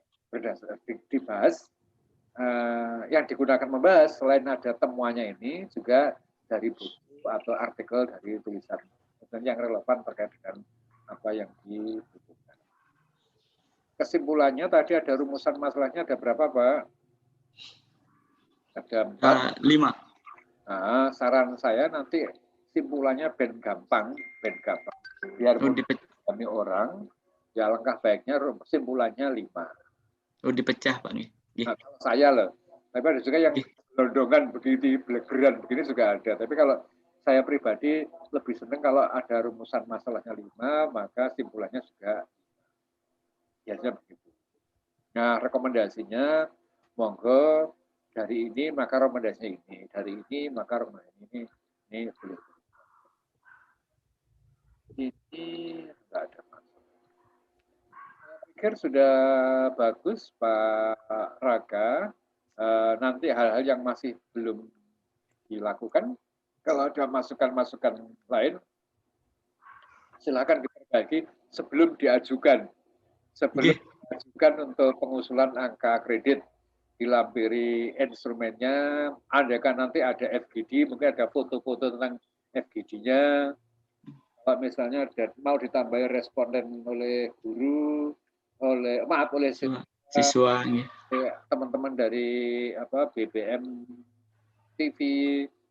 yang digunakan membahas selain ada temuannya ini juga dari buku atau artikel dari tulisan dan yang relevan terkait dengan apa yang dibutuhkan. Kesimpulannya tadi ada rumusan masalahnya ada berapa, Pak? Ada 4. 5. Nah, saran saya nanti simpulannya ben gampang. Biar dipahami orang, ya alangkah baiknya simpulannya 5. Oh, dipecah, Pak nih. Nah, saya loh. Tapi ada juga yang gelondongan begini, blackbeard begini juga ada. Tapi kalau saya pribadi lebih senang kalau ada rumusan masalahnya 5, maka simpulannya juga biasanya begitu. Nah, rekomendasinya monggo dari ini maka rekomendasinya ini, dari ini maka rekomendasinya ini boleh. Ini enggak ada masalah. Saya pikir sudah bagus Pak Raka. Nanti hal-hal yang masih belum dilakukan, kalau ada masukan-masukan lain, silakan diperbaiki sebelum diajukan. Sebelum diajukan untuk pengusulan angka kredit, dilampiri instrumennya, andaikan nanti ada FGD, mungkin ada foto-foto tentang FGD-nya. Kalau misalnya mau ditambahi responden oleh guru, oleh siswa, teman-teman dari BBM TV,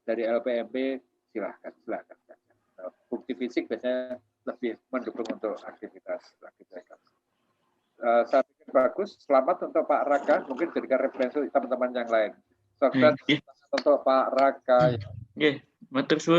dari LPMP, silahkan. Bukti fisik biasanya lebih mendukung untuk aktivitas. Saya pikir bagus. Selamat untuk Pak Raka. Mungkin jadikan referensi teman-teman yang lain. Sukses untuk Pak Raka. Matur suwun.